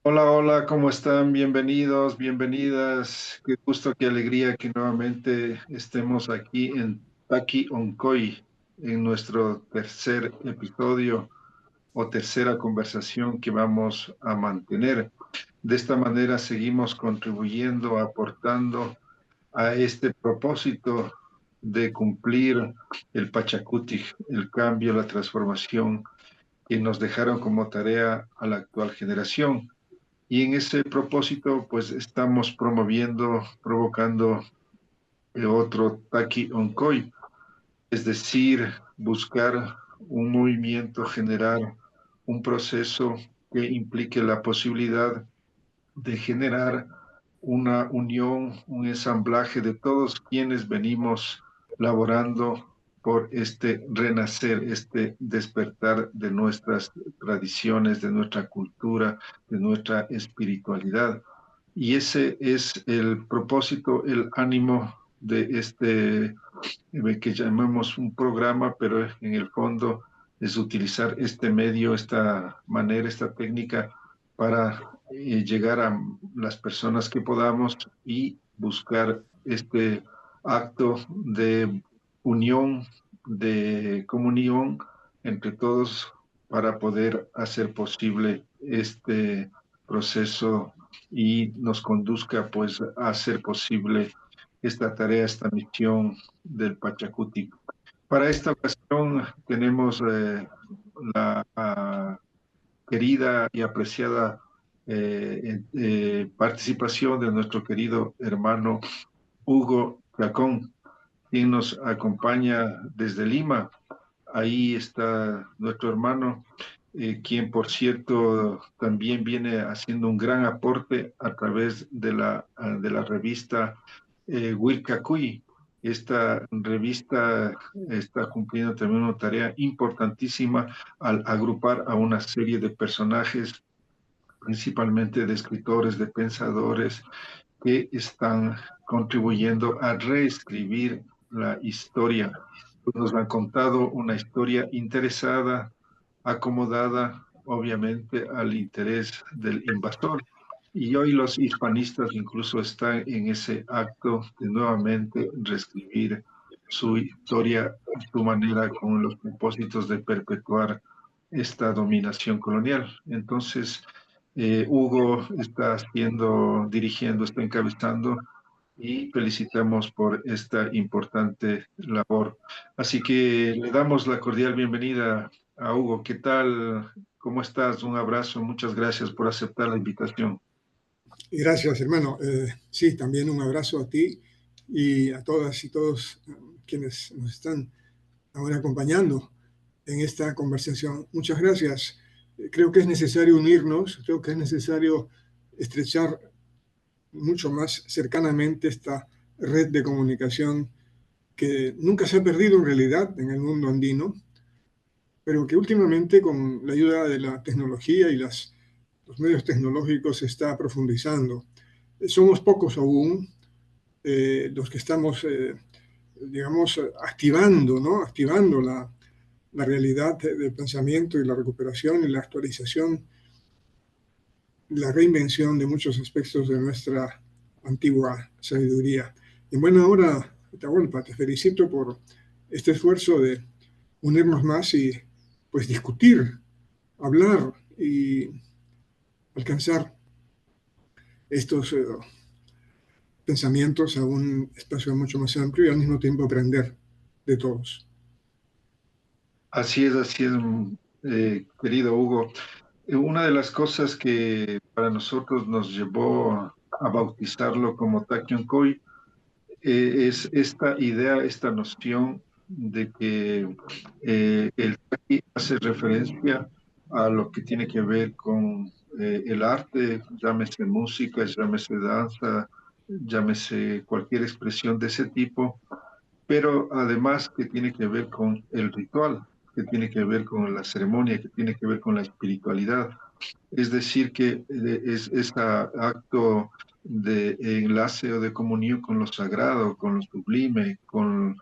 Hola, hola, ¿cómo están? Bienvenidos, bienvenidas. Qué gusto, qué alegría que nuevamente estemos aquí en Taki Oncoy, en nuestro tercer episodio o tercera conversación que vamos a mantener. De esta manera seguimos contribuyendo, aportando a este propósito de cumplir el Pachacutic, el cambio, la transformación que nos dejaron como tarea a la actual generación. Y en ese propósito, pues estamos promoviendo, provocando otro Taki Oncoy, es decir, buscar un movimiento, generar un proceso que implique la posibilidad de generar una unión, un ensamblaje de todos quienes venimos laborando por este renacer, este despertar de nuestras tradiciones, de nuestra cultura, de nuestra espiritualidad. Y ese es el propósito, el ánimo de este que llamamos un programa, pero en el fondo es utilizar este medio, esta manera, esta técnica para llegar a las personas que podamos y buscar este acto de unión, de comunión entre todos para poder hacer posible este proceso y nos conduzca pues a hacer posible esta tarea, esta misión del Pachacuti. Para esta ocasión tenemos la querida y apreciada participación de nuestro querido hermano Hugo Chacón, quien nos acompaña desde Lima. Ahí está nuestro hermano, quien por cierto también viene haciendo un gran aporte a través de la revista Wilcacuy. Esta revista está cumpliendo también una tarea importantísima al agrupar a una serie de personajes, principalmente de escritores, de pensadores, que están contribuyendo a reescribir la historia. Nos han contado una historia interesada, acomodada, obviamente, al interés del invasor. Y hoy los hispanistas incluso están en ese acto de nuevamente reescribir su historia a su manera con los propósitos de perpetuar esta dominación colonial. Entonces, Hugo está haciendo, dirigiendo, está encabezando y felicitamos por esta importante labor. Así que le damos la cordial bienvenida a Hugo. ¿Qué tal? ¿Cómo estás? Un abrazo. Muchas gracias por aceptar la invitación. Gracias, hermano. Sí, también un abrazo a ti y a todas y todos quienes nos están ahora acompañando en esta conversación. Muchas gracias. Creo que es necesario unirnos, creo que es necesario estrechar mucho más cercanamente esta red de comunicación que nunca se ha perdido en realidad en el mundo andino, pero que últimamente con la ayuda de la tecnología y los medios tecnológicos se está profundizando. Somos pocos aún los que estamos, digamos, activando, ¿no? Activando la realidad del pensamiento y la recuperación y la actualización, la reinvención de muchos aspectos de nuestra antigua sabiduría. Y en buena hora, Atahualpa, te felicito por este esfuerzo de unirnos más y pues discutir, hablar y alcanzar estos pensamientos a un espacio mucho más amplio y al mismo tiempo aprender de todos. Así es, querido Hugo. Una de las cosas que para nosotros nos llevó a bautizarlo como Takyonkoy es esta idea, esta noción de que el Taki hace referencia a lo que tiene que ver con el arte, llámese música, llámese danza, llámese cualquier expresión de ese tipo, pero además que tiene que ver con el ritual, que tiene que ver con la ceremonia, que tiene que ver con la espiritualidad. Es decir, que es este acto de enlace o de comunión con lo sagrado, con lo sublime, con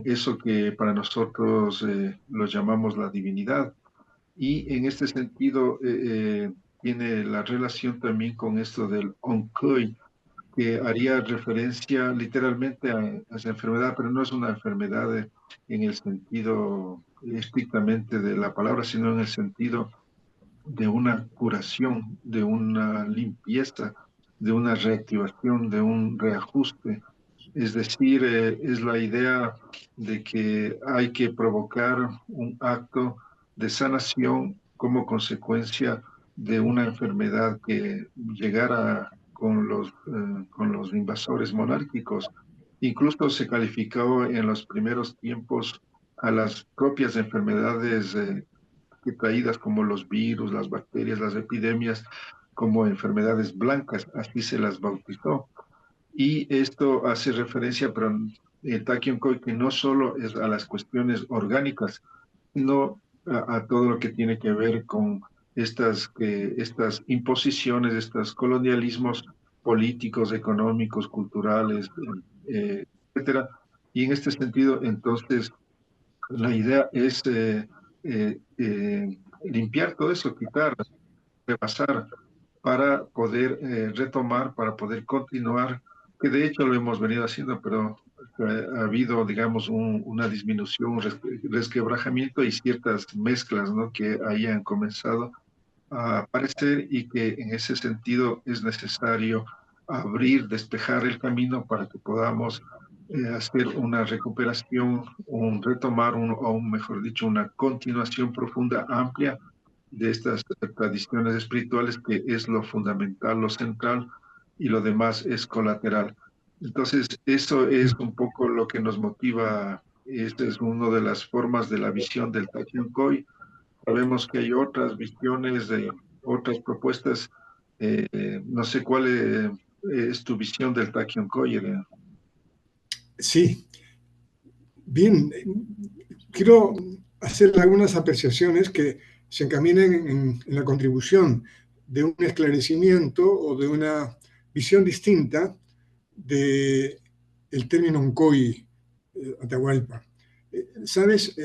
eso que para nosotros lo llamamos la divinidad. Y en este sentido, tiene la relación también con esto del oncoy, que haría referencia literalmente a esa enfermedad, pero no es una enfermedad en el sentido estrictamente de la palabra, sino en el sentido de una curación, de una limpieza, de una reactivación, de un reajuste. Es decir, es la idea de que hay que provocar un acto de sanación como consecuencia de una enfermedad que llegara con los invasores monárquicos. Incluso se calificó en los primeros tiempos a las propias enfermedades traídas como los virus, las bacterias, las epidemias, como enfermedades blancas, así se las bautizó. Y esto hace referencia, pero el Tachyon Koy, que no solo es a las cuestiones orgánicas, sino a todo lo que tiene que ver con estas imposiciones, estos colonialismos políticos, económicos, culturales, etcétera. Y en este sentido, entonces, la idea es limpiar todo eso, quitar, repasar, para poder retomar, para poder continuar, que de hecho lo hemos venido haciendo, pero ha habido, digamos, una disminución, un resquebrajamiento y ciertas mezclas, ¿no?, que hayan comenzado a aparecer y que en ese sentido es necesario abrir, despejar el camino para que podamos hacer una recuperación, un retomar, o mejor dicho, una continuación profunda, amplia de estas tradiciones espirituales, que es lo fundamental, lo central, y lo demás es colateral. Entonces, eso es un poco lo que nos motiva. Esta es una de las formas de la visión del Tachyon Koy. Sabemos que hay otras visiones, de otras propuestas. No sé cuál es tu visión del Tachyon Koy. Sí, bien, quiero hacer algunas apreciaciones que se encaminen en la contribución de un esclarecimiento o de una visión distinta del término Oncoy, Atahualpa. Sabes,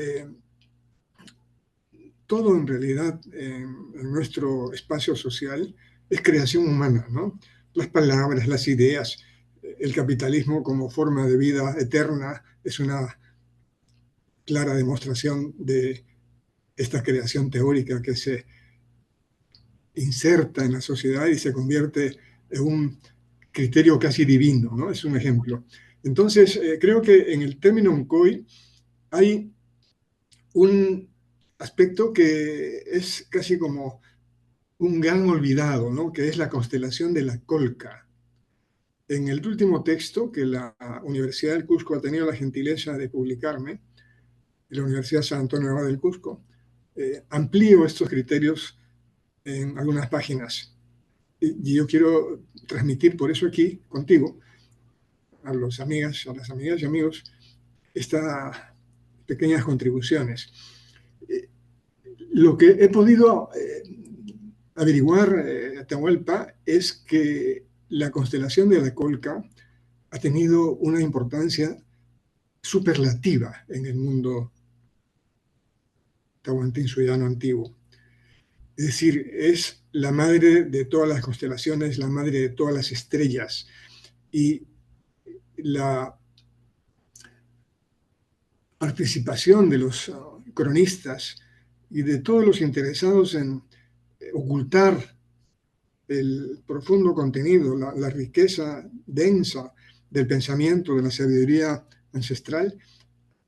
todo en realidad en nuestro espacio social es creación humana, ¿no? Las palabras, las ideas, el capitalismo como forma de vida eterna es una clara demostración de esta creación teórica que se inserta en la sociedad y se convierte en un criterio casi divino, ¿no? Es un ejemplo. Entonces, creo que en el término Oncoy hay un aspecto que es casi como un gran olvidado, ¿no?, que es la constelación de la Colca. En el último texto que la Universidad del Cusco ha tenido la gentileza de publicarme, la Universidad San Antonio de Abad del Cusco, amplío estos criterios en algunas páginas. Y yo quiero transmitir por eso aquí contigo, a las amigas y amigos, estas pequeñas contribuciones. Lo que he podido averiguar, Atahualpa, es que la constelación de la Colca ha tenido una importancia superlativa en el mundo tahuantinsuyo antiguo. Es decir, es la madre de todas las constelaciones, la madre de todas las estrellas. Y la participación de los cronistas y de todos los interesados en ocultar el profundo contenido, la riqueza densa del pensamiento, de la sabiduría ancestral,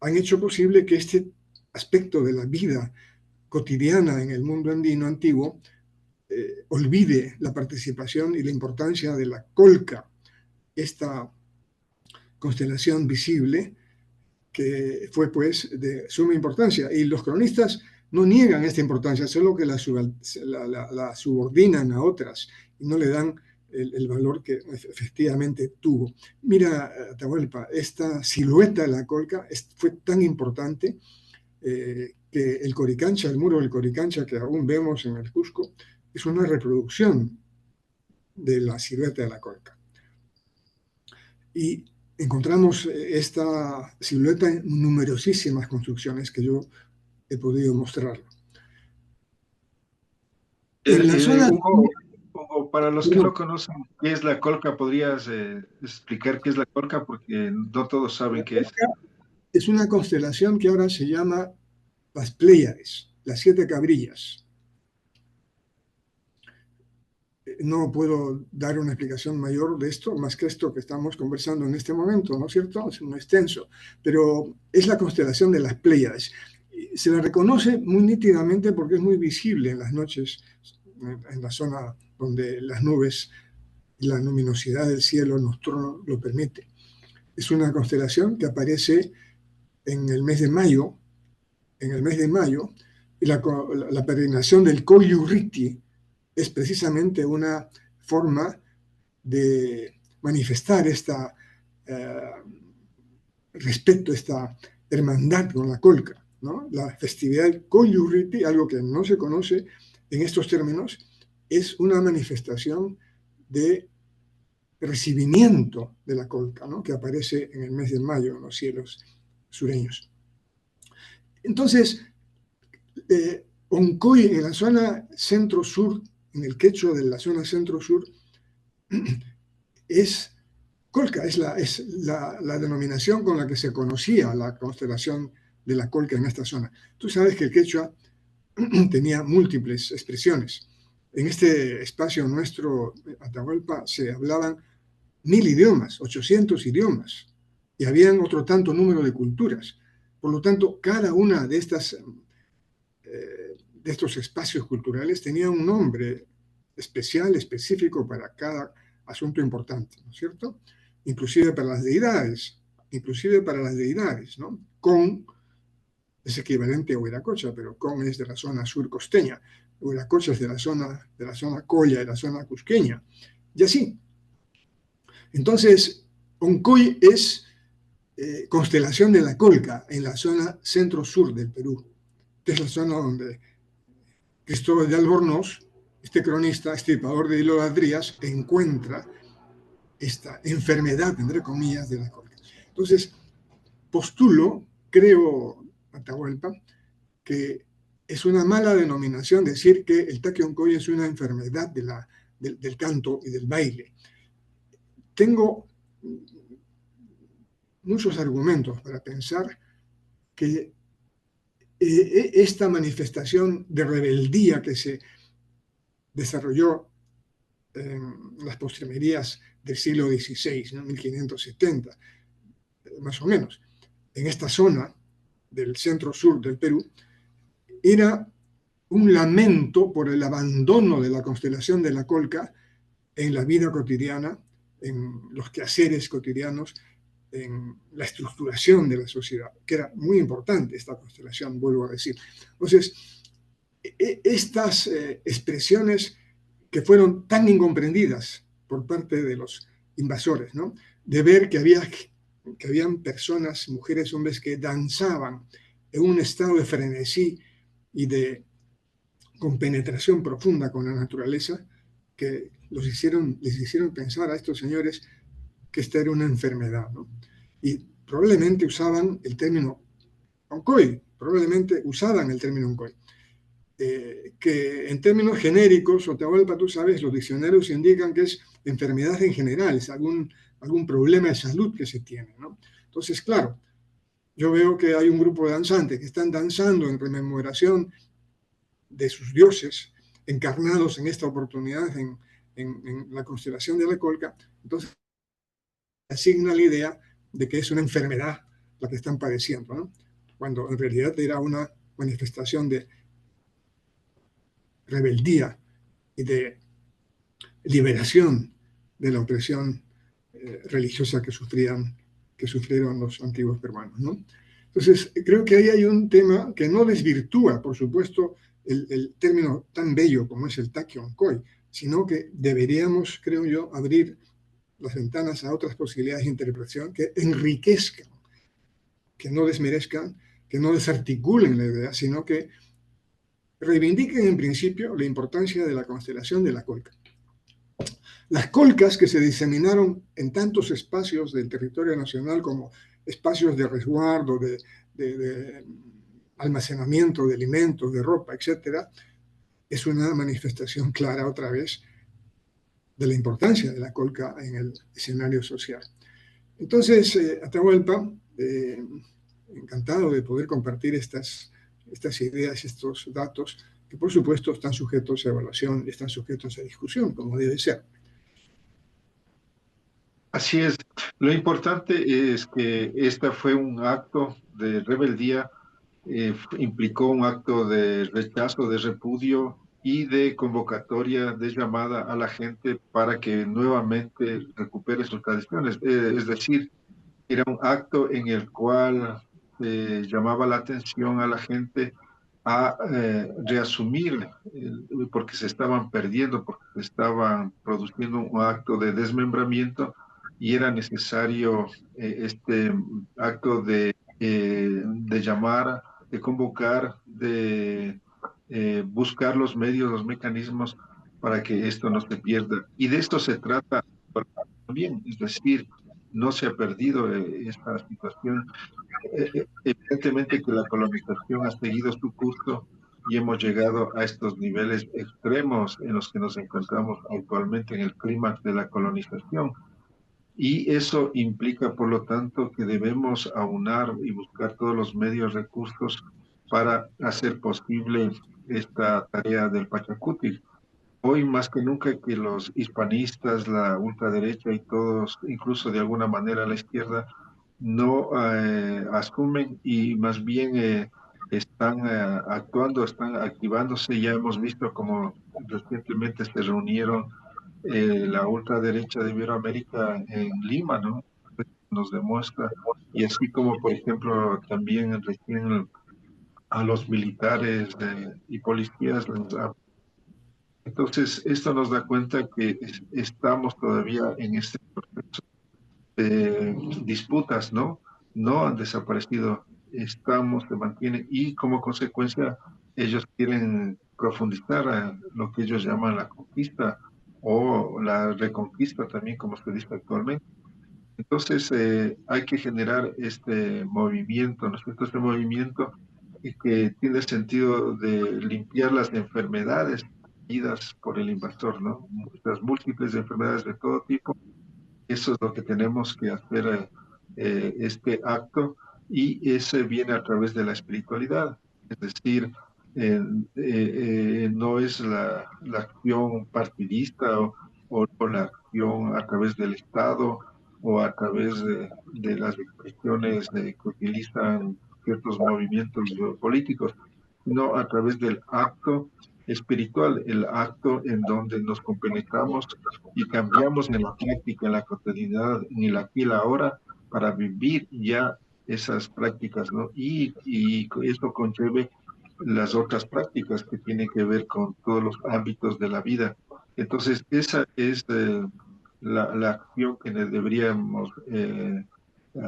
han hecho posible que este aspecto de la vida cotidiana en el mundo andino antiguo olvide la participación y la importancia de la Colca, esta constelación visible que fue pues de suma importancia. Y los cronistas no niegan esta importancia, solo que la subordinan a otras y no le dan el valor que efectivamente tuvo. Mira, Atahualpa, esta silueta de la Colca fue tan importante que el Coricancha, el muro del Coricancha que aún vemos en el Cusco, es una reproducción de la silueta de la Colca. Y encontramos esta silueta en numerosísimas construcciones que yo he podido mostrar. En la zona, Hugo, para los que perdón, no conocen qué es la colca, ¿podrías explicar qué es la colca? Porque no todos saben qué es. es una constelación que ahora se llama las Pléyades, las siete cabrillas. No puedo dar una explicación mayor de esto, más que esto que estamos conversando en este momento, ¿no es cierto? Es muy extenso, pero es la constelación de las Pléyades. Se la reconoce muy nítidamente porque es muy visible en las noches, en la zona donde las nubes y la luminosidad del cielo nocturno lo permite. Es una constelación que aparece en el mes de mayo, y la peregrinación del Koyurriti es precisamente una forma de manifestar esta respeto, esta hermandad con la colca, ¿no? La festividad del Koyurriti, algo que no se conoce en estos términos, es una manifestación de recibimiento de la colca, ¿no? Que aparece en el mes de mayo en los cielos sureños. Entonces, Oncoy, en la zona centro-sur, en el quechua de la zona centro-sur, es colca, es la denominación con la que se conocía la constelación de la colca en esta zona. Tú sabes que el quechua tenía múltiples expresiones. En este espacio nuestro, Atahualpa, se hablaban 1000 idiomas, 800 idiomas, y habían otro tanto número de culturas. Por lo tanto, cada una de estos espacios culturales tenía un nombre especial, específico para cada asunto importante, ¿no es cierto? Inclusive para las deidades, ¿no? Con es equivalente a Huiracocha, pero Con es de la zona sur costeña, Huiracocha es de la zona Colla, de la zona cusqueña, y así. Entonces, Oncoy es constelación de la Colca, en la zona centro-sur del Perú, que es la zona donde Cristóbal de Albornoz, este cronista, estripador de idolatrías, encuentra esta enfermedad, entre comillas, de la Colca. Entonces, creo, Atahualpa, que es una mala denominación decir que el Taquioncoy es una enfermedad del canto y del baile. Tengo muchos argumentos para pensar que esta manifestación de rebeldía que se desarrolló en las postrimerías del siglo XVI, ¿no? 1570, más o menos, en esta zona del centro-sur del Perú, era un lamento por el abandono de la constelación de la Colca en la vida cotidiana, en los quehaceres cotidianos, en la estructuración de la sociedad, que era muy importante esta constelación, vuelvo a decir. Entonces, estas expresiones que fueron tan incomprendidas por parte de los invasores, ¿no? De ver que habían personas, mujeres, hombres, que danzaban en un estado de frenesí y de compenetración profunda con la naturaleza, que les hicieron pensar a estos señores que esta era una enfermedad, ¿no? Y probablemente usaban el término oncoy, que en términos genéricos, Atahualpa, tú sabes, los diccionarios indican que es enfermedad en general, es algún problema de salud que se tiene, ¿no? Entonces, claro, yo veo que hay un grupo de danzantes que están danzando en rememoración de sus dioses encarnados en esta oportunidad en la constelación de la Colca. Entonces, asigna la idea de que es una enfermedad la que están padeciendo, ¿no? Cuando en realidad era una manifestación de rebeldía y de liberación de la opresión religiosa que sufrieron los antiguos peruanos, ¿no? Entonces, creo que ahí hay un tema que no desvirtúa, por supuesto, el término tan bello como es el Taquioncoy, sino que deberíamos, creo yo, abrir las ventanas a otras posibilidades de interpretación que enriquezcan, que no desmerezcan, que no desarticulen la idea, sino que reivindiquen en principio la importancia de la constelación de la Colca. Las colcas que se diseminaron en tantos espacios del territorio nacional como espacios de resguardo, de almacenamiento de alimentos, de ropa, etc., es una manifestación clara otra vez de la importancia de la colca en el escenario social. Entonces, Atahualpa, encantado de poder compartir estas ideas, estos datos, que por supuesto están sujetos a evaluación, están sujetos a discusión, como debe ser. Así es. Lo importante es que este fue un acto de rebeldía, implicó un acto de rechazo, de repudio y de convocatoria, de llamada a la gente para que nuevamente recupere sus tradiciones. Es decir, era un acto en el cual llamaba la atención a la gente a reasumir, porque se estaban perdiendo, porque se estaban produciendo un acto de desmembramiento y era necesario este acto de llamar, de convocar, de buscar los medios, los mecanismos para que esto no se pierda. Y de esto se trata también, es decir, no se ha perdido esta situación. Evidentemente que la colonización ha seguido su curso y hemos llegado a estos niveles extremos en los que nos encontramos actualmente en el clímax de la colonización. Y eso implica, por lo tanto, que debemos aunar y buscar todos los medios, recursos para hacer posible esta tarea del Pachacuti. Hoy más que nunca que los hispanistas, la ultraderecha y todos, incluso de alguna manera la izquierda, no asumen y más bien están actuando, están activándose. Ya hemos visto como recientemente se reunieron la ultraderecha de Iberoamérica en Lima, ¿no? Nos demuestra. Y así como, por ejemplo, también recién a los militares y policías les ha. Entonces, esto nos da cuenta que estamos todavía en este disputas, ¿no? No han desaparecido, estamos, se mantienen y como consecuencia ellos quieren profundizar a lo que ellos llaman la conquista o la reconquista también, como se dice actualmente. Entonces, hay que generar este movimiento, ¿no es cierto? Este movimiento que tiene sentido de limpiar las enfermedades traídas por el invasor, ¿no? Las múltiples enfermedades de todo tipo. Eso es lo que tenemos que hacer, este acto, y ese viene a través de la espiritualidad. Es decir, no es la acción partidista o la acción a través del Estado o a través de las expresiones que utilizan ciertos movimientos políticos, sino a través del acto espiritual, el acto en donde nos compenetramos y cambiamos en la práctica, en la cotidianidad, en el aquí y la ahora, para vivir ya esas prácticas, ¿no? Y esto conlleve las otras prácticas que tienen que ver con todos los ámbitos de la vida. Entonces, esa es la acción que deberíamos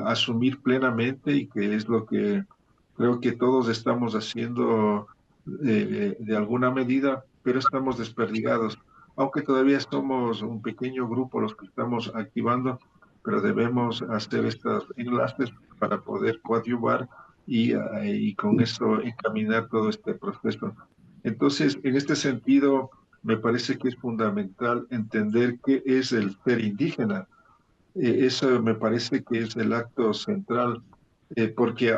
asumir plenamente y que es lo que creo que todos estamos haciendo de alguna medida, pero estamos desperdigados. Aunque todavía somos un pequeño grupo los que estamos activando, pero debemos hacer estos enlaces para poder coadyuvar y con eso encaminar todo este proceso. Entonces, en este sentido, me parece que es fundamental entender qué es el ser indígena. Eso me parece que es el acto central, porque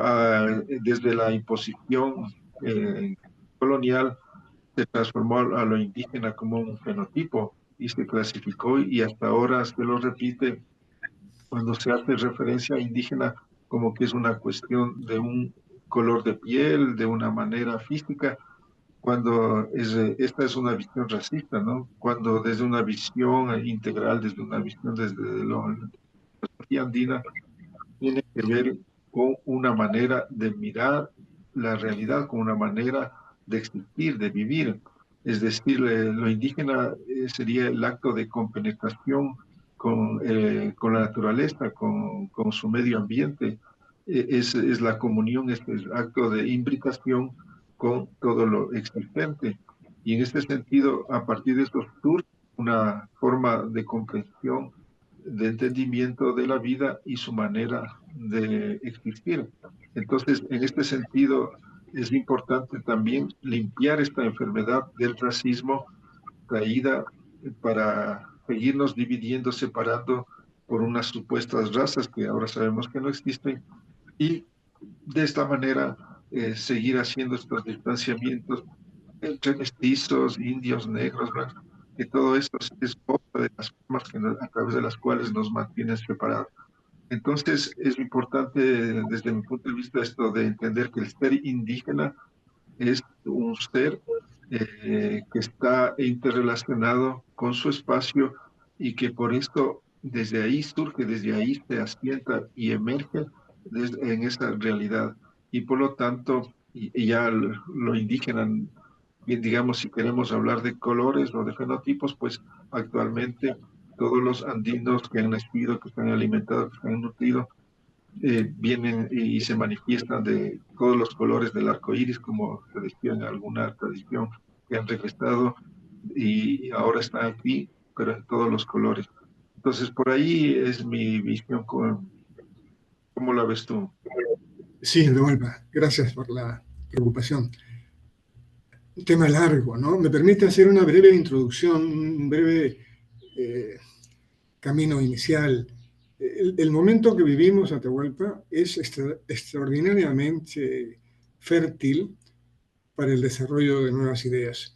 desde la imposición colonial se transformó a lo indígena como un fenotipo y se clasificó y hasta ahora se lo repite cuando se hace referencia a indígena como que es una cuestión de un color de piel, de una manera física, cuando esta es una visión racista, ¿no? Cuando desde una visión integral, desde una visión desde la sociología andina, tiene que ver con una manera de mirar la realidad, con una manera de existir, de vivir. Es decir, lo indígena sería el acto de compenetración con la naturaleza, con su medio ambiente. Es la comunión, es el acto de imbricación con todo lo existente. Y en este sentido, a partir de esto surge una forma de comprensión, de entendimiento de la vida y su manera de existir. Entonces, en este sentido, es importante también limpiar esta enfermedad del racismo traída para seguirnos dividiendo, separando por unas supuestas razas que ahora sabemos que no existen, y de esta manera seguir haciendo estos distanciamientos entre mestizos, indios, negros, blancos, que todo esto es otra de las formas a través de las cuales nos mantienen separados. Entonces, es importante desde mi punto de vista esto de entender que el ser indígena es un ser que está interrelacionado con su espacio y que por esto desde ahí surge, desde ahí se asienta y emerge en esa realidad. Y por lo tanto, y ya lo indígena, bien, digamos, si queremos hablar de colores o de fenotipos, pues actualmente todos los andinos que han nacido, que están alimentados, que están nutridos, vienen y se manifiestan de todos los colores del arco iris, como se decía en alguna tradición, que han regresado y ahora están aquí, pero en todos los colores. Entonces, por ahí es mi visión. ¿Cómo la ves tú? Sí, de vuelta. Gracias por la preocupación. Un tema largo, ¿no? Me permite hacer una breve introducción, un breve eh, camino inicial. El momento que vivimos, Atahualpa, es extraordinariamente fértil para el desarrollo de nuevas ideas.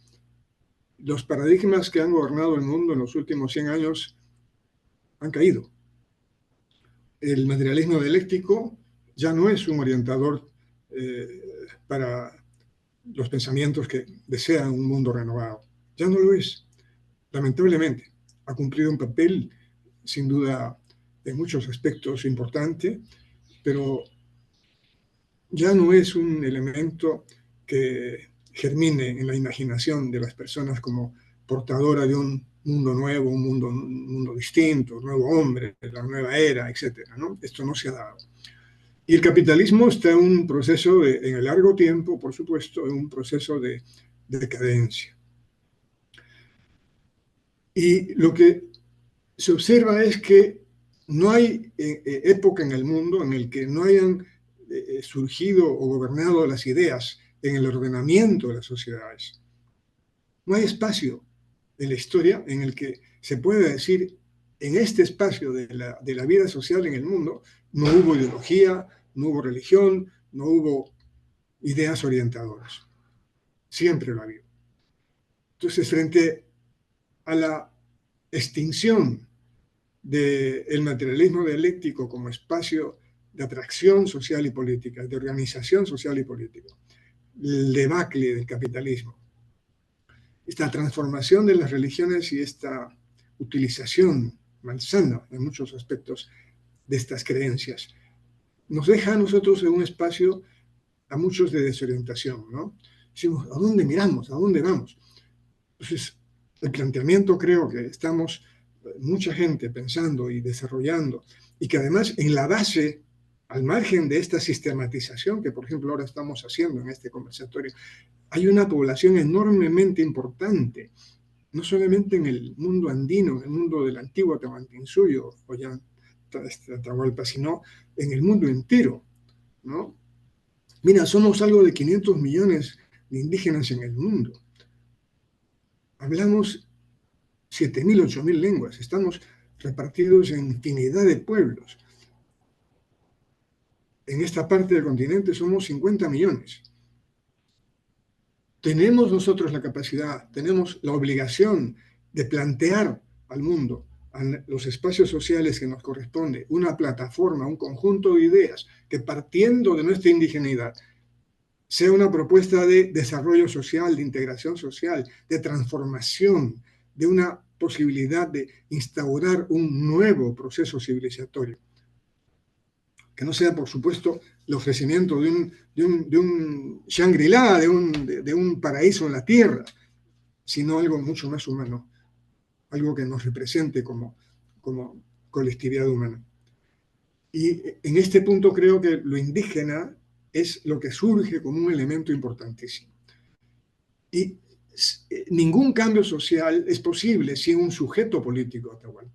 Los paradigmas que han gobernado el mundo en los últimos 100 años han caído. El materialismo dialéctico ya no es un orientador para los pensamientos que desean un mundo renovado. Ya no lo es, lamentablemente. Ha cumplido un papel, sin duda, en muchos aspectos importante, pero ya no es un elemento que germine en la imaginación de las personas como portadora de un mundo nuevo, un mundo distinto, un nuevo hombre, la nueva era, etcétera, ¿no? Esto no se ha dado. Y el capitalismo está en un proceso en el largo tiempo, por supuesto, en un proceso de decadencia. Y lo que se observa es que no hay época en el mundo en el que no hayan surgido o gobernado las ideas en el ordenamiento de las sociedades. No hay espacio en la historia en el que se pueda decir, en este espacio de la vida social en el mundo, no hubo ideología, no hubo religión, no hubo ideas orientadoras. Siempre lo ha habido. Entonces, frente a la extinción del materialismo dialéctico como espacio de atracción social y política, de organización social y política, el debacle del capitalismo, esta transformación de las religiones y esta utilización malsana en muchos aspectos de estas creencias, nos deja a nosotros en un espacio a muchos de desorientación, ¿no? Decimos, ¿a dónde miramos? ¿A dónde vamos? Entonces, el planteamiento creo que estamos mucha gente pensando y desarrollando, y que además en la base, al margen de esta sistematización que, por ejemplo, ahora estamos haciendo en este conversatorio, hay una población enormemente importante, no solamente en el mundo andino, en el mundo del antiguo Tahuantinsuyo, o ya Atahualpa, sino en el mundo entero, ¿no? Mira, somos algo de 500 millones de indígenas en el mundo. Hablamos 7.000, 8.000 lenguas. Estamos repartidos en infinidad de pueblos. En esta parte del continente somos 50 millones. Tenemos nosotros la capacidad, tenemos la obligación de plantear al mundo, a los espacios sociales que nos corresponde, una plataforma, un conjunto de ideas que, partiendo de nuestra indigeneidad, sea una propuesta de desarrollo social, de integración social, de transformación, de una posibilidad de instaurar un nuevo proceso civilizatorio. Que no sea, por supuesto, el ofrecimiento de un Shangri-La, de un paraíso en la tierra, sino algo mucho más humano, algo que nos represente como colectividad humana. Y en este punto creo que lo indígena es lo que surge como un elemento importantísimo. Y ningún cambio social es posible sin un sujeto político, Atahualpa.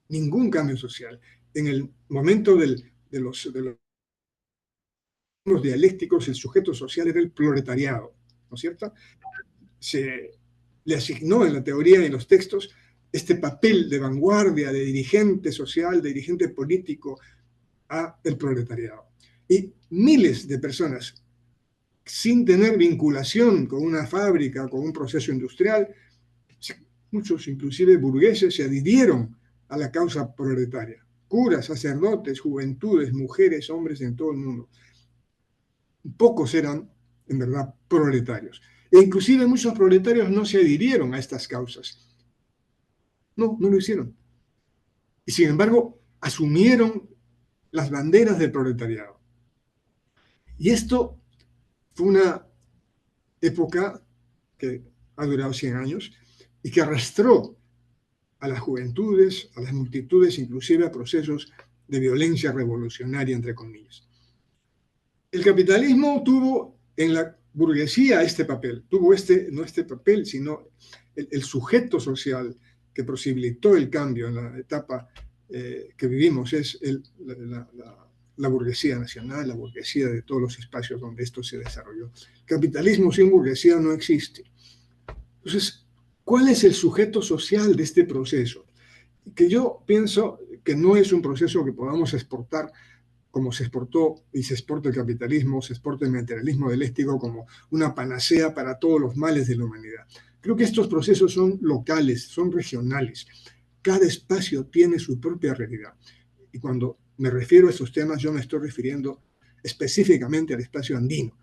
Ningún cambio social. En el momento de los dialécticos, el sujeto social era el proletariado, ¿no es cierto? Se le asignó en la teoría y en los textos este papel de vanguardia, de dirigente social, de dirigente político a el proletariado. Y miles de personas, sin tener vinculación con una fábrica, con un proceso industrial, muchos inclusive burgueses, se adhirieron a la causa proletaria. Curas, sacerdotes, juventudes, mujeres, hombres en todo el mundo. Pocos eran, en verdad, proletarios. E inclusive muchos proletarios no se adhirieron a estas causas. No, no lo hicieron. Y sin embargo, asumieron las banderas del proletariado. Y esto fue una época que ha durado 100 años y que arrastró a las juventudes, a las multitudes, inclusive a procesos de violencia revolucionaria, entre comillas. El capitalismo tuvo en la burguesía este papel, tuvo no este papel, sino el sujeto social que posibilitó el cambio en la etapa que vivimos, es la burguesía nacional, la burguesía de todos los espacios donde esto se desarrolló. Capitalismo sin burguesía no existe. Entonces, ¿cuál es el sujeto social de este proceso? Que yo pienso que no es un proceso que podamos exportar como se exportó y se exporta el capitalismo, se exporta el materialismo dialéctico como una panacea para todos los males de la humanidad. Creo que estos procesos son locales, son regionales. Cada espacio tiene su propia realidad. Y cuando me refiero a estos temas, yo me estoy refiriendo específicamente al espacio andino,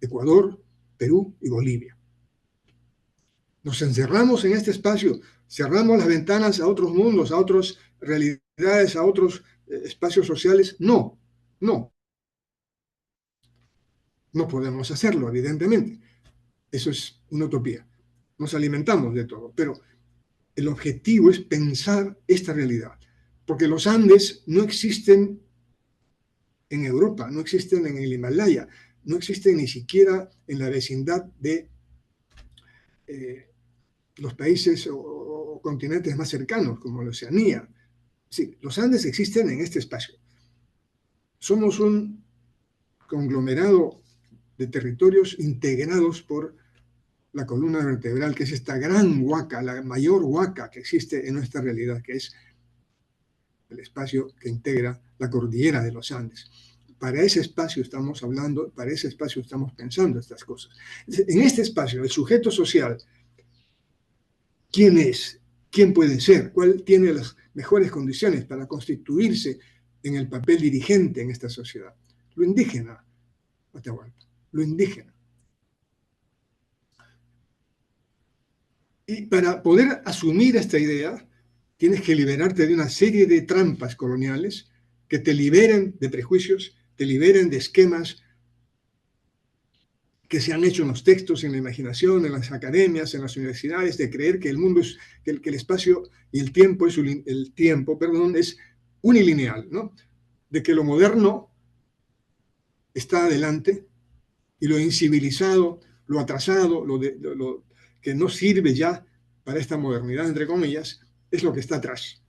Ecuador, Perú y Bolivia. Nos encerramos en este espacio, cerramos las ventanas a otros mundos, a otras realidades, a otros espacios sociales. No, no. No podemos hacerlo, evidentemente. Eso es una utopía. Nos alimentamos de todo, pero el objetivo es pensar esta realidad, porque los Andes no existen en Europa, no existen en el Himalaya, no existen ni siquiera en la vecindad de los países o continentes más cercanos, como la Oceanía. Sí, los Andes existen en este espacio. Somos un conglomerado de territorios integrados por la columna vertebral, que es esta gran huaca, la mayor huaca que existe en nuestra realidad, que es el espacio que integra la cordillera de los Andes. Para ese espacio estamos hablando, para ese espacio estamos pensando estas cosas. En este espacio, el sujeto social, ¿quién es? ¿Quién puede ser? ¿Cuál tiene las mejores condiciones para constituirse en el papel dirigente en esta sociedad? Lo indígena, Atahualpa, lo indígena. Y para poder asumir esta idea, tienes que liberarte de una serie de trampas coloniales que te liberen de prejuicios, te liberen de esquemas que se han hecho en los textos, en la imaginación, en las academias, en las universidades, de creer que el mundo es, que el espacio y el tiempo es unilineal, ¿no? De que lo moderno está adelante y lo incivilizado, lo atrasado, lo que no sirve ya para esta modernidad, entre comillas, es lo que está atrás.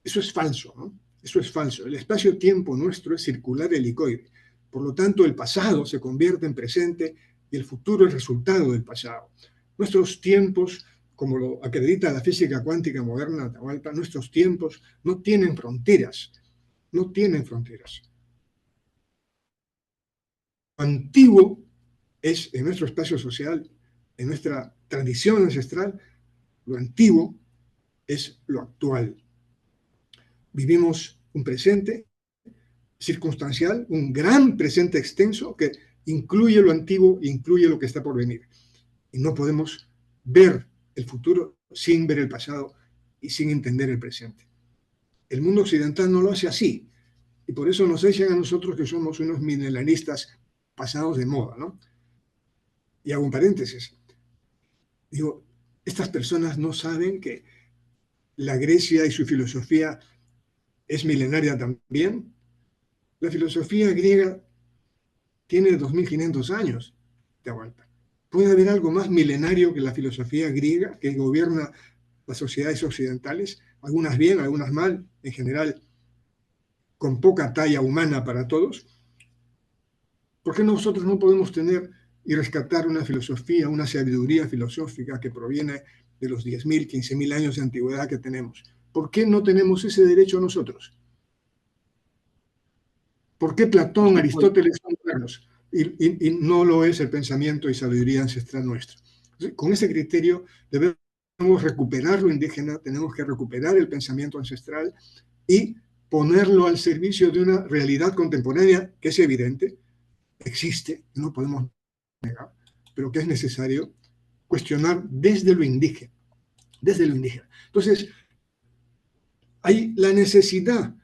Eso es falso, ¿no? Eso es falso. El espacio-tiempo nuestro es circular helicoide. Por lo tanto, el pasado se convierte en presente y el futuro es resultado del pasado. Nuestros tiempos, como lo acredita la física cuántica moderna, Atahualpa, nuestros tiempos no tienen fronteras. No tienen fronteras. Antiguo es en nuestro espacio social, en nuestra tradición ancestral, lo antiguo es lo actual. Vivimos un presente circunstancial, un gran presente extenso que incluye lo antiguo e incluye lo que está por venir. Y no podemos ver el futuro sin ver el pasado y sin entender el presente. El mundo occidental no lo hace así. Y por eso nos echan a nosotros que somos unos milenaristas pasados de moda, ¿no? Y hago un paréntesis. Digo, estas personas no saben que la Grecia y su filosofía es milenaria también. La filosofía griega tiene 2500 años de aguanta. ¿Puede haber algo más milenario que la filosofía griega que gobierna las sociedades occidentales? Algunas bien, algunas mal, en general con poca talla humana para todos. ¿Por qué nosotros no podemos tener y rescatar una filosofía, una sabiduría filosófica que proviene de los 10.000, 15.000 años de antigüedad que tenemos? ¿Por qué no tenemos ese derecho nosotros? ¿Por qué Por Platón, supuesto. Aristóteles son buenos y no lo es el pensamiento y sabiduría ancestral nuestra? Con ese criterio debemos recuperar lo indígena, tenemos que recuperar el pensamiento ancestral y ponerlo al servicio de una realidad contemporánea que es evidente, existe, no podemos negar, pero que es necesario cuestionar desde lo indígena, desde lo indígena. Entonces, hay la necesidad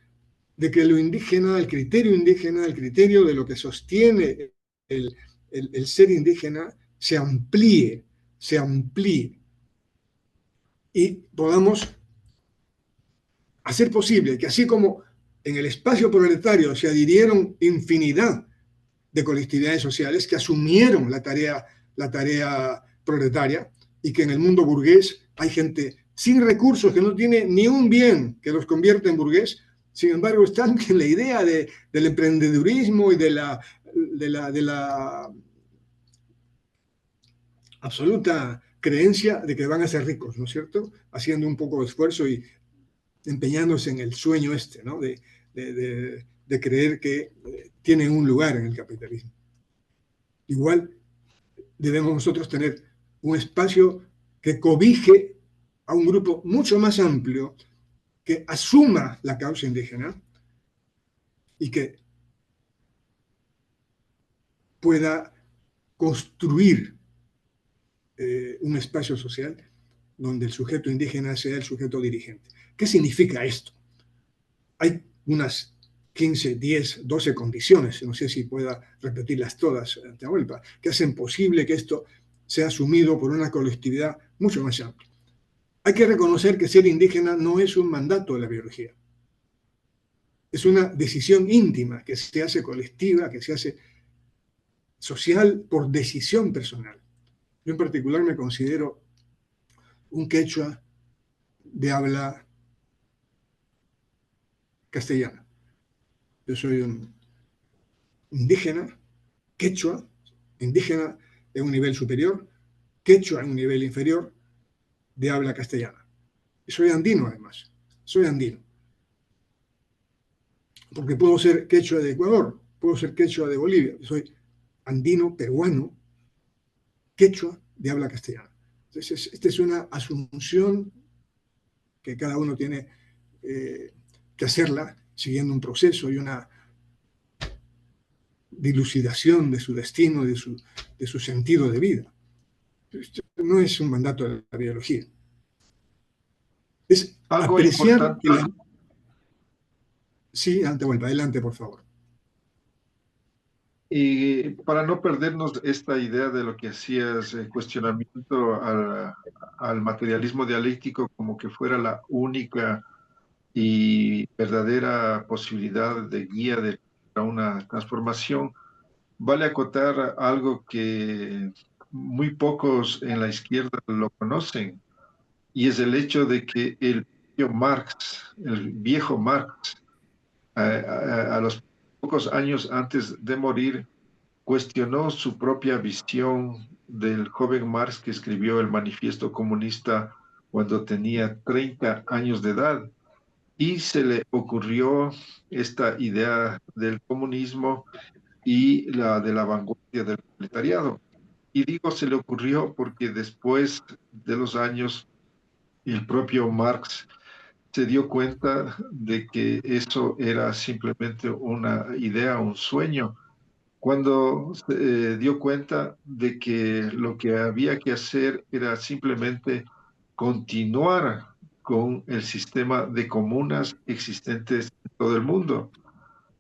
de que lo indígena, el criterio de lo que sostiene el, el ser indígena, se amplíe y podamos hacer posible que así como en el espacio proletario se adhirieron infinidad de colectividades sociales que asumieron la tarea proletaria y que en el mundo burgués hay gente sin recursos que no tiene ni un bien que los convierte en burgués, sin embargo están en la idea del emprendedurismo y de la absoluta creencia de que van a ser ricos, ¿no es cierto? Haciendo un poco de esfuerzo y empeñándose en el sueño este, ¿no? De creer que tienen un lugar en el capitalismo. Igual debemos nosotros tener un espacio que cobije a un grupo mucho más amplio, que asuma la causa indígena y que pueda construir un espacio social donde el sujeto indígena sea el sujeto dirigente. ¿Qué significa esto? Hay unas 15, 10, 12 condiciones, no sé si pueda repetirlas todas, Atahualpa, que hacen posible que esto sea asumido por una colectividad mucho más amplia. Hay que reconocer que ser indígena no es un mandato de la biología. Es una decisión íntima que se hace colectiva, que se hace social por decisión personal. Yo en particular me considero un quechua de habla castellana. Yo soy un indígena, quechua, indígena en un nivel superior, quechua en un nivel inferior, de habla castellana. Y soy andino además, soy andino. Porque puedo ser quechua de Ecuador, puedo ser quechua de Bolivia, soy andino, peruano, quechua de habla castellana. Entonces, esta es una asunción que cada uno tiene que hacerla siguiendo un proceso y una dilucidación de su destino, de su sentido de vida. Esto no es un mandato de la biología. Es Algo apreciar importante. que la... Sí, adelante, por favor. Y para no perdernos esta idea de lo que hacías, cuestionamiento al materialismo dialéctico como que fuera la única y verdadera posibilidad de guía para una transformación, vale acotar algo que muy pocos en la izquierda lo conocen, y es el hecho de que el propio Marx, el viejo Marx, a los pocos años antes de morir, cuestionó su propia visión del joven Marx que escribió el Manifiesto Comunista cuando tenía 30 años de edad, y se le ocurrió esta idea del comunismo y la de la vanguardia del proletariado. Y digo se le ocurrió porque después de los años el propio Marx se dio cuenta de que eso era simplemente una idea, un sueño, cuando se dio cuenta de que lo que había que hacer era simplemente continuar con el sistema de comunas existentes en todo el mundo.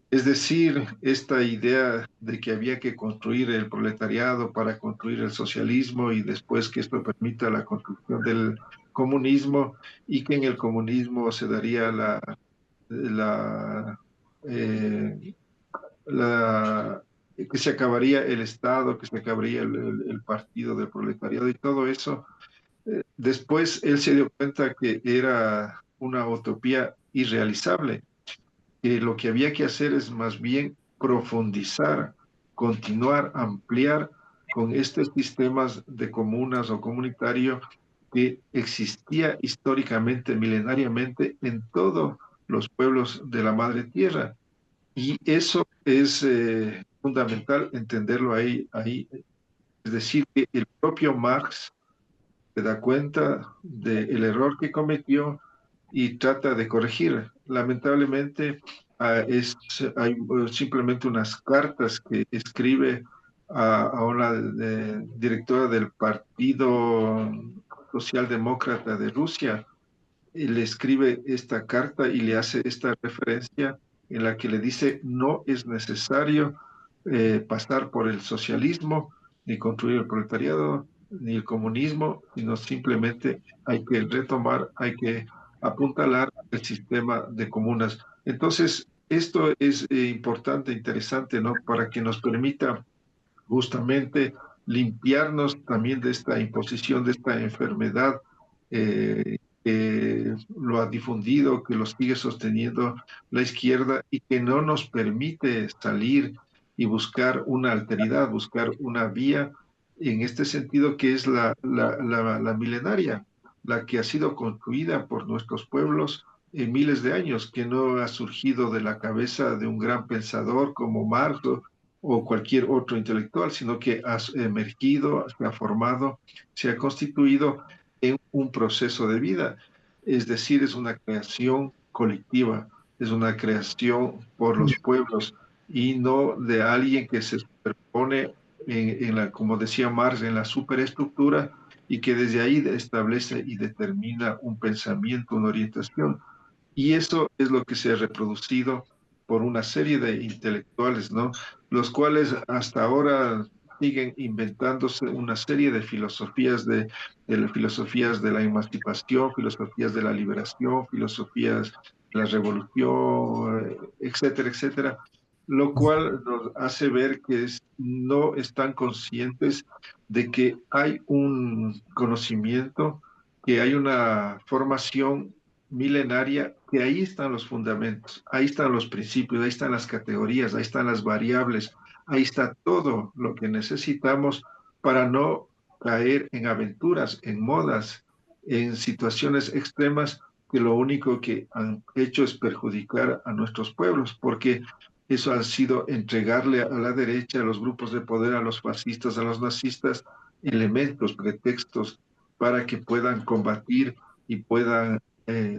Es decir, esta idea de que había que construir el proletariado para construir el socialismo y después que esto permita la construcción del comunismo, y que en el comunismo se daría la, eh, que se acabaría el Estado, que se acabaría el partido del proletariado y todo eso. Después él se dio cuenta que era una utopía irrealizable, que lo que había que hacer es más bien profundizar continuar, ampliar con estos sistemas de comunas o comunitario que existía históricamente, milenariamente, en todos los pueblos de la Madre Tierra. Y eso es fundamental entenderlo ahí. Es decir, que el propio Marx se da cuenta del error que cometió y trata de corregir. Lamentablemente, hay simplemente unas cartas que escribe a una directora del Partido Socialdemócrata de Rusia, y le escribe esta carta y le hace esta referencia en la que le dice no es necesario pasar por el socialismo, ni construir el proletariado, ni el comunismo, sino simplemente hay que retomar, hay que apuntalar el sistema de comunas. Entonces, esto es importante, interesante, ¿no? Para que nos permita justamente limpiarnos también de esta imposición, de esta enfermedad que lo ha difundido, que lo sigue sosteniendo la izquierda y que no nos permite salir y buscar una alteridad, buscar una vía en este sentido que es la milenaria, la que ha sido construida por nuestros pueblos en miles de años, que no ha surgido de la cabeza de un gran pensador como Marx o cualquier otro intelectual, sino que ha emergido, se ha formado, se ha constituido en un proceso de vida. Es decir, es una creación colectiva, es una creación por los pueblos y no de alguien que se superpone como decía Marx, en la superestructura y que desde ahí establece y determina un pensamiento, una orientación. Y eso es lo que se ha reproducido por una serie de intelectuales, ¿no? Los cuales hasta ahora siguen inventándose una serie de filosofías de las filosofías de la emancipación, filosofías de la liberación, filosofías de la revolución, etcétera, etcétera, lo cual nos hace ver que no están conscientes de que hay un conocimiento, que hay una formación milenaria, que ahí están los fundamentos, ahí están los principios, ahí están las categorías, ahí están las variables, ahí está todo lo que necesitamos para no caer en aventuras, en modas, en situaciones extremas que lo único que han hecho es perjudicar a nuestros pueblos, porque eso ha sido entregarle a la derecha, a los grupos de poder, a los fascistas, a los nazistas, elementos, pretextos para que puedan combatir y puedan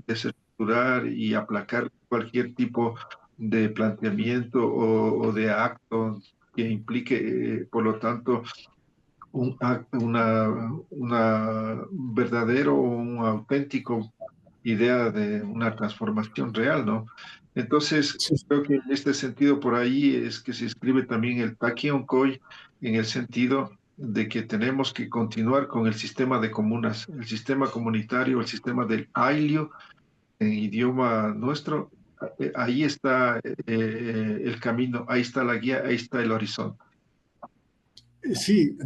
desestructurar y aplacar cualquier tipo de planteamiento o de acto que implique, por lo tanto, un verdadero o un auténtico idea de una transformación real, ¿no? Entonces, Sí, creo que en este sentido por ahí es que se escribe también el Taki Oncoy en el sentido de que tenemos que continuar con el sistema de comunas, el sistema comunitario, el sistema del aylio en idioma nuestro. Ahí está el camino, ahí está la guía, ahí está el horizonte. sí,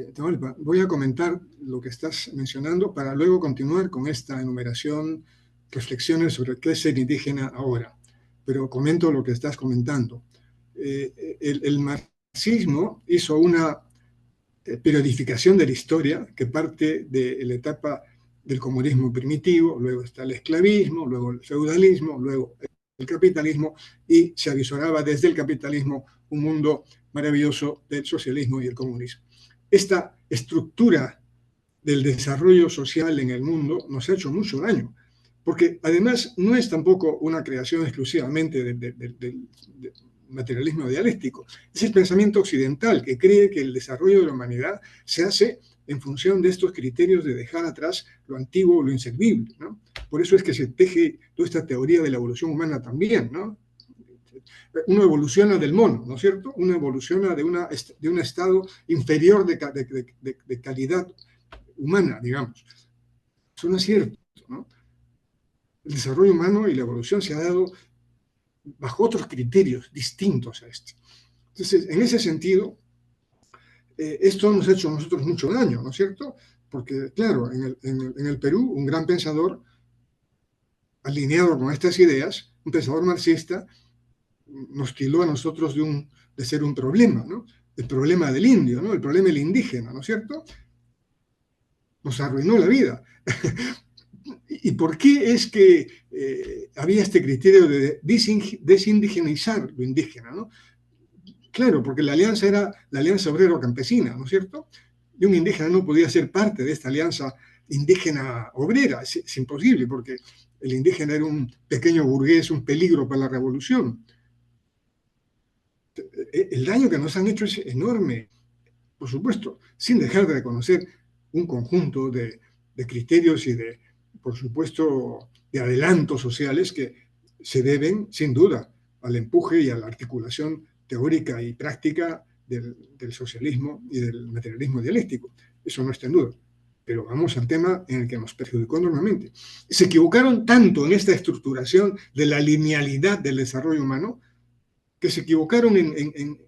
Atahualpa, voy a comentar lo que estás mencionando para luego continuar con esta enumeración, reflexiones sobre qué es ser indígena ahora. Pero comento lo que estás comentando. El marxismo hizo una periodificación de la historia que parte de la etapa del comunismo primitivo, luego está el esclavismo, luego el feudalismo, luego el capitalismo, y se avisoraba desde el capitalismo un mundo maravilloso del socialismo y el comunismo. Esta estructura del desarrollo social en el mundo nos ha hecho mucho daño, porque además no es tampoco una creación exclusivamente del materialismo dialéctico, es el pensamiento occidental que cree que el desarrollo de la humanidad se hace en función de estos criterios de dejar atrás lo antiguo, lo inservible, ¿no? Por eso es que se teje toda esta teoría de la evolución humana también, ¿no? Uno evoluciona del mono, ¿no es cierto? Uno evoluciona de un estado inferior de calidad humana, digamos. Eso no es cierto, ¿no? El desarrollo humano y la evolución se ha dado bajo otros criterios distintos a este. Entonces, en ese sentido, esto nos ha hecho a nosotros mucho daño, ¿no es cierto? Porque, claro, en el Perú, un gran pensador alineado con estas ideas, un pensador marxista, nos tildó a nosotros de ser un problema, ¿no? el problema del indio, ¿no? El problema del indígena, ¿no es cierto? Nos arruinó la vida. ¿Y por qué es que había este criterio de desindigenizar lo indígena, ¿no? Claro, porque la alianza era la alianza obrero-campesina, ¿no es cierto? Y un indígena no podía ser parte de esta alianza indígena-obrera. Es imposible, porque el indígena era un pequeño burgués, un peligro para la revolución. El daño que nos han hecho es enorme, por supuesto, sin dejar de reconocer un conjunto de criterios y de, por supuesto, de adelantos sociales que se deben, sin duda, al empuje y a la articulación teórica y práctica del socialismo y del materialismo dialéctico. Eso no está en duda. Pero vamos al tema en el que nos perjudicó enormemente. Se equivocaron tanto en esta estructuración de la linealidad del desarrollo humano que se equivocaron en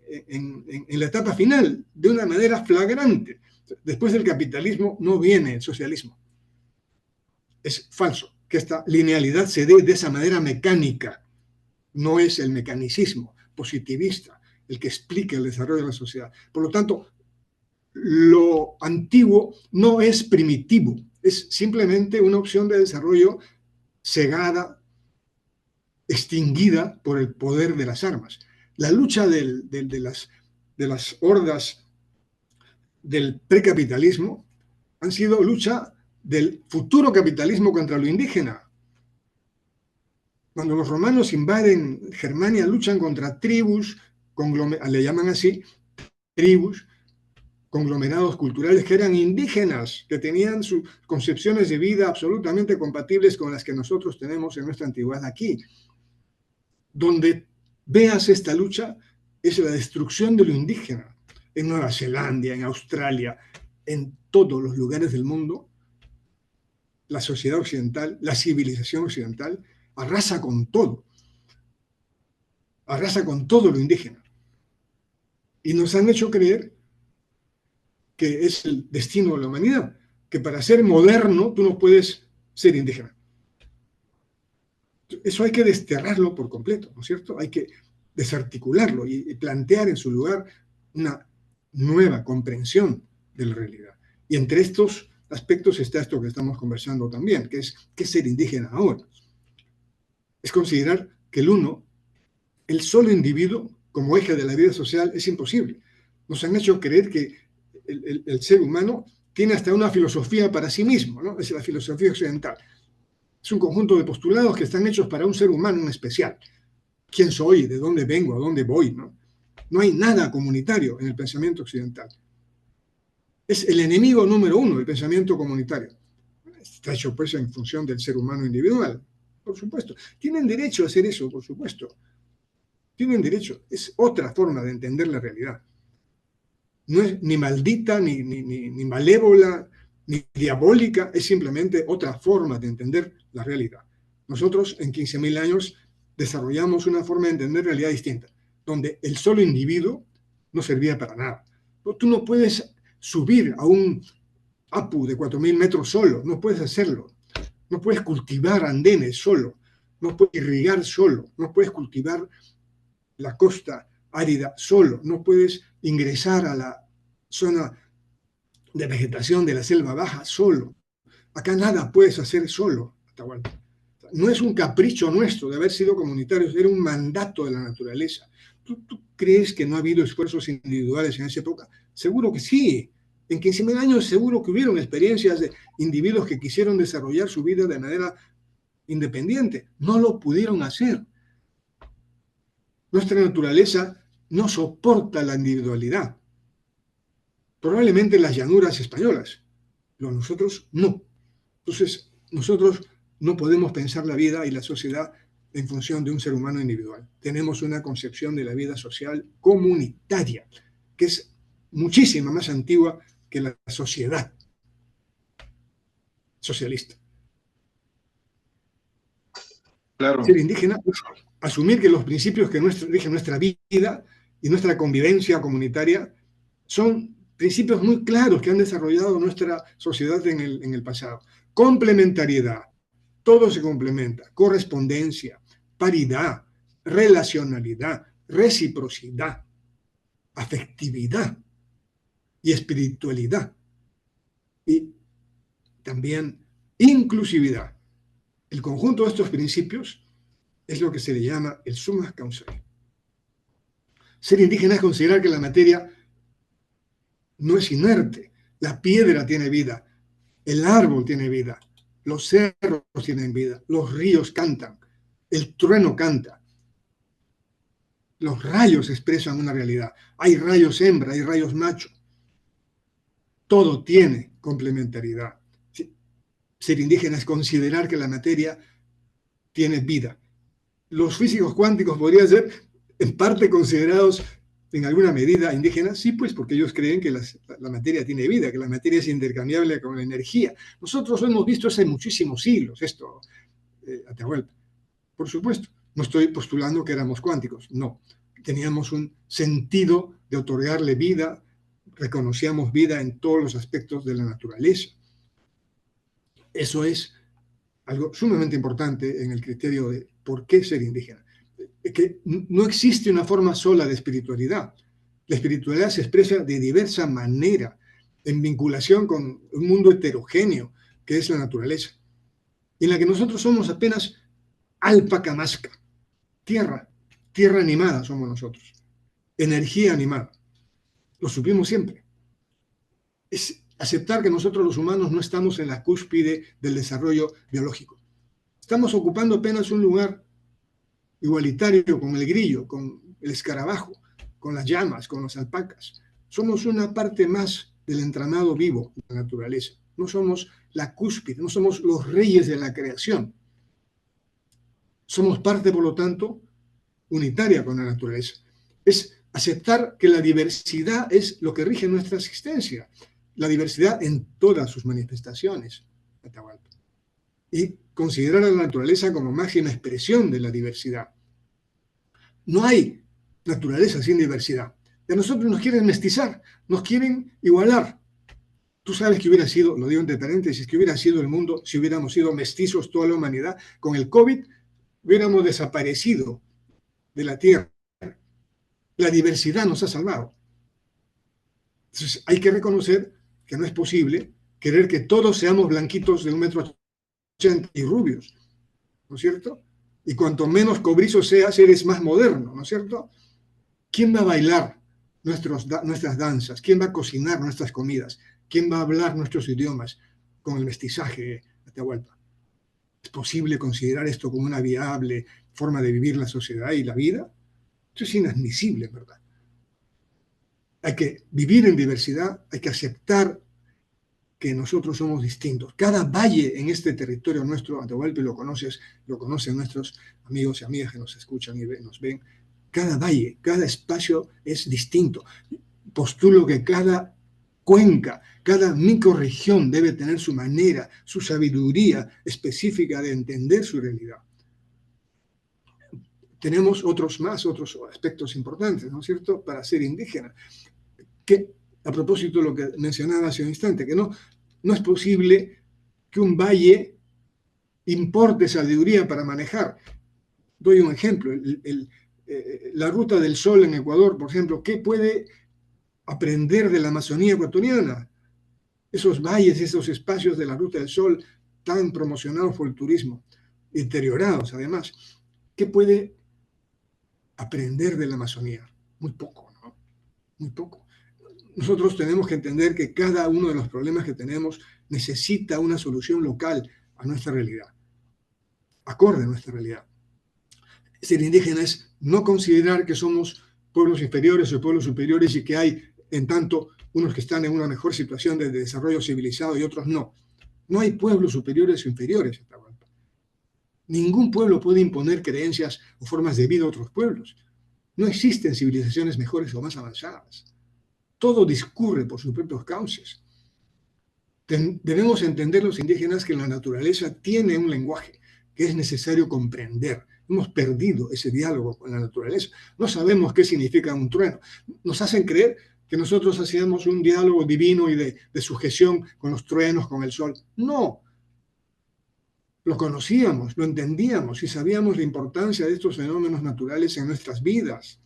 la etapa final de una manera flagrante. Después del capitalismo no viene el socialismo. Es falso que esta linealidad se dé de esa manera mecánica. No es el mecanicismo positivista el que explica el desarrollo de la sociedad. Por lo tanto, lo antiguo no es primitivo, es simplemente una opción de desarrollo cegada, extinguida por el poder de las armas. La lucha de las hordas del precapitalismo han sido lucha del futuro capitalismo contra lo indígena. Cuando los romanos invaden Germania, luchan contra tribus, le llaman así, tribus, conglomerados culturales que eran indígenas, que tenían sus concepciones de vida absolutamente compatibles con las que nosotros tenemos en nuestra antigüedad aquí. Donde veas esta lucha es la destrucción de lo indígena. En Nueva Zelanda, en Australia, en todos los lugares del mundo, la sociedad occidental, la civilización occidental, arrasa con todo lo indígena. Y nos han hecho creer que es el destino de la humanidad, que para ser moderno tú no puedes ser indígena. Eso hay que desterrarlo por completo, ¿no es cierto? Hay que desarticularlo y plantear en su lugar una nueva comprensión de la realidad. Y entre estos aspectos está esto que estamos conversando también, que es ¿qué es ser indígena ahora? Es considerar que el solo individuo, como eje de la vida social, es imposible. Nos han hecho creer que el ser humano tiene hasta una filosofía para sí mismo, ¿no? Es la filosofía occidental. Es un conjunto de postulados que están hechos para un ser humano en especial. ¿Quién soy? ¿De dónde vengo? ¿A dónde voy? No hay nada comunitario en el pensamiento occidental. Es el enemigo número uno del pensamiento comunitario. Está hecho pues en función del ser humano individual, por supuesto. Tienen derecho a hacer eso, por supuesto. Tienen derecho. Es otra forma de entender la realidad. No es ni maldita, ni malévola, ni diabólica, es simplemente otra forma de entender la realidad. Nosotros en 15.000 años desarrollamos una forma de entender realidad distinta, donde el solo individuo no servía para nada. Tú no puedes subir a un Apu de 4.000 metros solo, no puedes hacerlo. No puedes cultivar andenes solo, no puedes irrigar solo, no puedes cultivar la costa árida solo, no puedes ingresar a la zona de vegetación de la selva baja solo. Acá nada puedes hacer solo, Atahualpa. No es un capricho nuestro de haber sido comunitarios, era un mandato de la naturaleza. ¿Tú crees que no ha habido esfuerzos individuales en esa época? Seguro que sí. En 15.000 años seguro que hubieron experiencias de individuos que quisieron desarrollar su vida de manera independiente. No lo pudieron hacer. Nuestra naturaleza no soporta la individualidad. Probablemente en las llanuras españolas, pero nosotros no. Entonces, nosotros no podemos pensar la vida y la sociedad en función de un ser humano individual. Tenemos una concepción de la vida social comunitaria, que es muchísimo más antigua que la sociedad socialista. Claro. Ser indígena es asumir que los principios que rigen nuestra vida y nuestra convivencia comunitaria son principios muy claros que han desarrollado nuestra sociedad en el pasado. Complementariedad, todo se complementa, correspondencia, paridad, relacionalidad, reciprocidad, afectividad y espiritualidad y también inclusividad. El conjunto de estos principios es lo que se le llama el summa causae. Ser indígena es considerar que la materia no es inerte. La piedra tiene vida, el árbol tiene vida, los cerros tienen vida, los ríos cantan, el trueno canta, los rayos expresan una realidad. Hay rayos hembra, hay rayos macho. Todo tiene complementariedad. Ser indígena es considerar que la materia tiene vida. Los físicos cuánticos podrían ser en parte considerados en alguna medida indígenas, sí, pues porque ellos creen que la materia tiene vida, que la materia es intercambiable con la energía. Nosotros lo hemos visto hace muchísimos siglos, esto, Atahualpa. Por supuesto, no estoy postulando que éramos cuánticos, no. Teníamos un sentido de otorgarle vida, reconocíamos vida en todos los aspectos de la naturaleza. Eso es algo sumamente importante en el criterio de por qué ser indígena. Que no existe una forma sola de espiritualidad. La espiritualidad se expresa de diversa manera, en vinculación con un mundo heterogéneo que es la naturaleza, en la que nosotros somos apenas alpacamasca, tierra animada somos nosotros, energía animada. Lo supimos siempre. Es aceptar que nosotros los humanos no estamos en la cúspide del desarrollo biológico. Estamos ocupando apenas un lugar igualitario con el grillo, con el escarabajo, con las llamas, con las alpacas. Somos una parte más del entramado vivo de la naturaleza. No somos la cúspide, no somos los reyes de la creación. Somos parte, por lo tanto, unitaria con la naturaleza. Es aceptar que la diversidad es lo que rige nuestra existencia. La diversidad en todas sus manifestaciones, Atahualpa. Y considerar a la naturaleza como máxima expresión de la diversidad. No hay naturaleza sin diversidad. A nosotros nos quieren mestizar, nos quieren igualar. Tú sabes que hubiera sido, lo digo entre paréntesis, que hubiera sido el mundo si hubiéramos sido mestizos toda la humanidad. Con el COVID hubiéramos desaparecido de la Tierra. La diversidad nos ha salvado. Entonces hay que reconocer que no es posible querer que todos seamos blanquitos de 1,80 m y rubios, ¿no es cierto? Y cuanto menos cobrizo seas, eres más moderno, ¿no es cierto? ¿Quién va a bailar nuestras danzas? ¿Quién va a cocinar nuestras comidas? ¿Quién va a hablar nuestros idiomas con el mestizaje, Atahualpa? ¿Es posible considerar esto como una viable forma de vivir la sociedad y la vida? Esto es inadmisible, ¿verdad? Hay que vivir en diversidad, hay que aceptar que nosotros somos distintos. Cada valle en este territorio nuestro, Atahualpa, lo conocen nuestros amigos y amigas que nos escuchan y nos ven. Cada valle, cada espacio es distinto. Postulo que cada cuenca, cada microrregión debe tener su manera, su sabiduría específica de entender su realidad. Tenemos otros aspectos importantes, ¿no es cierto?, para ser indígena. Que, a propósito de lo que mencionaba hace un instante, que no es posible que un valle importe sabiduría para manejar. Doy un ejemplo, la ruta del sol en Ecuador, por ejemplo, ¿qué puede aprender de la Amazonía ecuatoriana? Esos valles, esos espacios de la ruta del sol tan promocionados por el turismo, deteriorados además, ¿qué puede aprender de la Amazonía? Muy poco, ¿no? Muy poco. Nosotros tenemos que entender que cada uno de los problemas que tenemos necesita una solución local a nuestra realidad, acorde a nuestra realidad. Ser indígena es no considerar que somos pueblos inferiores o pueblos superiores y que hay, en tanto, unos que están en una mejor situación de desarrollo civilizado y otros no. No hay pueblos superiores o inferiores, Atahualpa. Ningún pueblo puede imponer creencias o formas de vida a otros pueblos. No existen civilizaciones mejores o más avanzadas. Todo discurre por sus propios cauces. Debemos entender los indígenas que la naturaleza tiene un lenguaje que es necesario comprender. Hemos perdido ese diálogo con la naturaleza. No sabemos qué significa un trueno. Nos hacen creer que nosotros hacíamos un diálogo divino y de sujeción con los truenos, con el sol. No. Lo conocíamos, lo entendíamos y sabíamos la importancia de estos fenómenos naturales en nuestras vidas.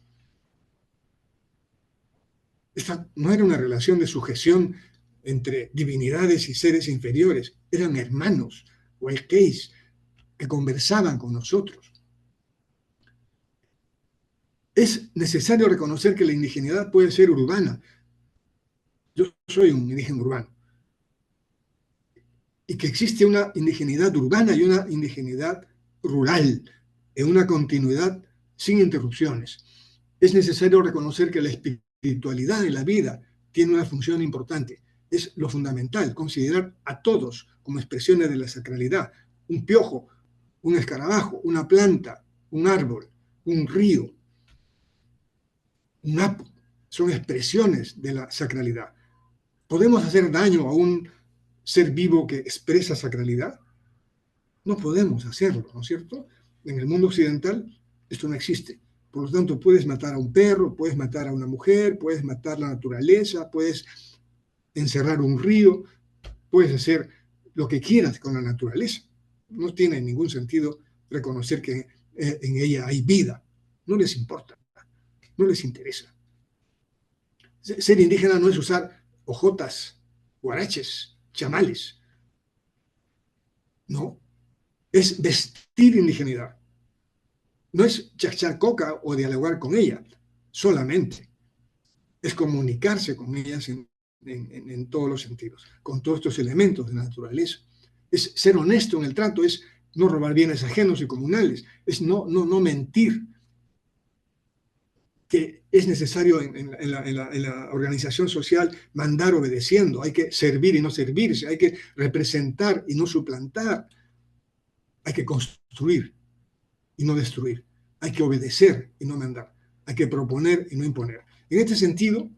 Esta no era una relación de sujeción entre divinidades y seres inferiores, eran hermanos o el case que conversaban con nosotros. Es necesario reconocer que la indigeneidad puede ser urbana. Yo soy un indígena urbano. Y que existe una indigeneidad urbana y una indigeneidad rural, en una continuidad sin interrupciones. Es necesario reconocer que la espiritualidad en la vida tiene una función importante. Es lo fundamental, considerar a todos como expresiones de la sacralidad. Un piojo, un escarabajo, una planta, un árbol, un río, un apo, son expresiones de la sacralidad. ¿Podemos hacer daño a un ser vivo que expresa sacralidad? No podemos hacerlo, ¿no es cierto? En el mundo occidental esto no existe. Por lo tanto, puedes matar a un perro, puedes matar a una mujer, puedes matar la naturaleza, puedes encerrar un río, puedes hacer lo que quieras con la naturaleza. No tiene ningún sentido reconocer que en ella hay vida. No les importa, no les interesa. Ser indígena no es usar ojotas, guaraches, chamales. No, es vestir indigeneidad. No es chachar coca o dialogar con ella, solamente. Es comunicarse con ellas en todos los sentidos, con todos estos elementos de la naturaleza. Es ser honesto en el trato, es no robar bienes ajenos y comunales, es no mentir, que es necesario en la organización social mandar obedeciendo, hay que servir y no servirse, hay que representar y no suplantar, hay que construir y no destruir, hay que obedecer y no mandar, hay que proponer y no imponer. En este sentido,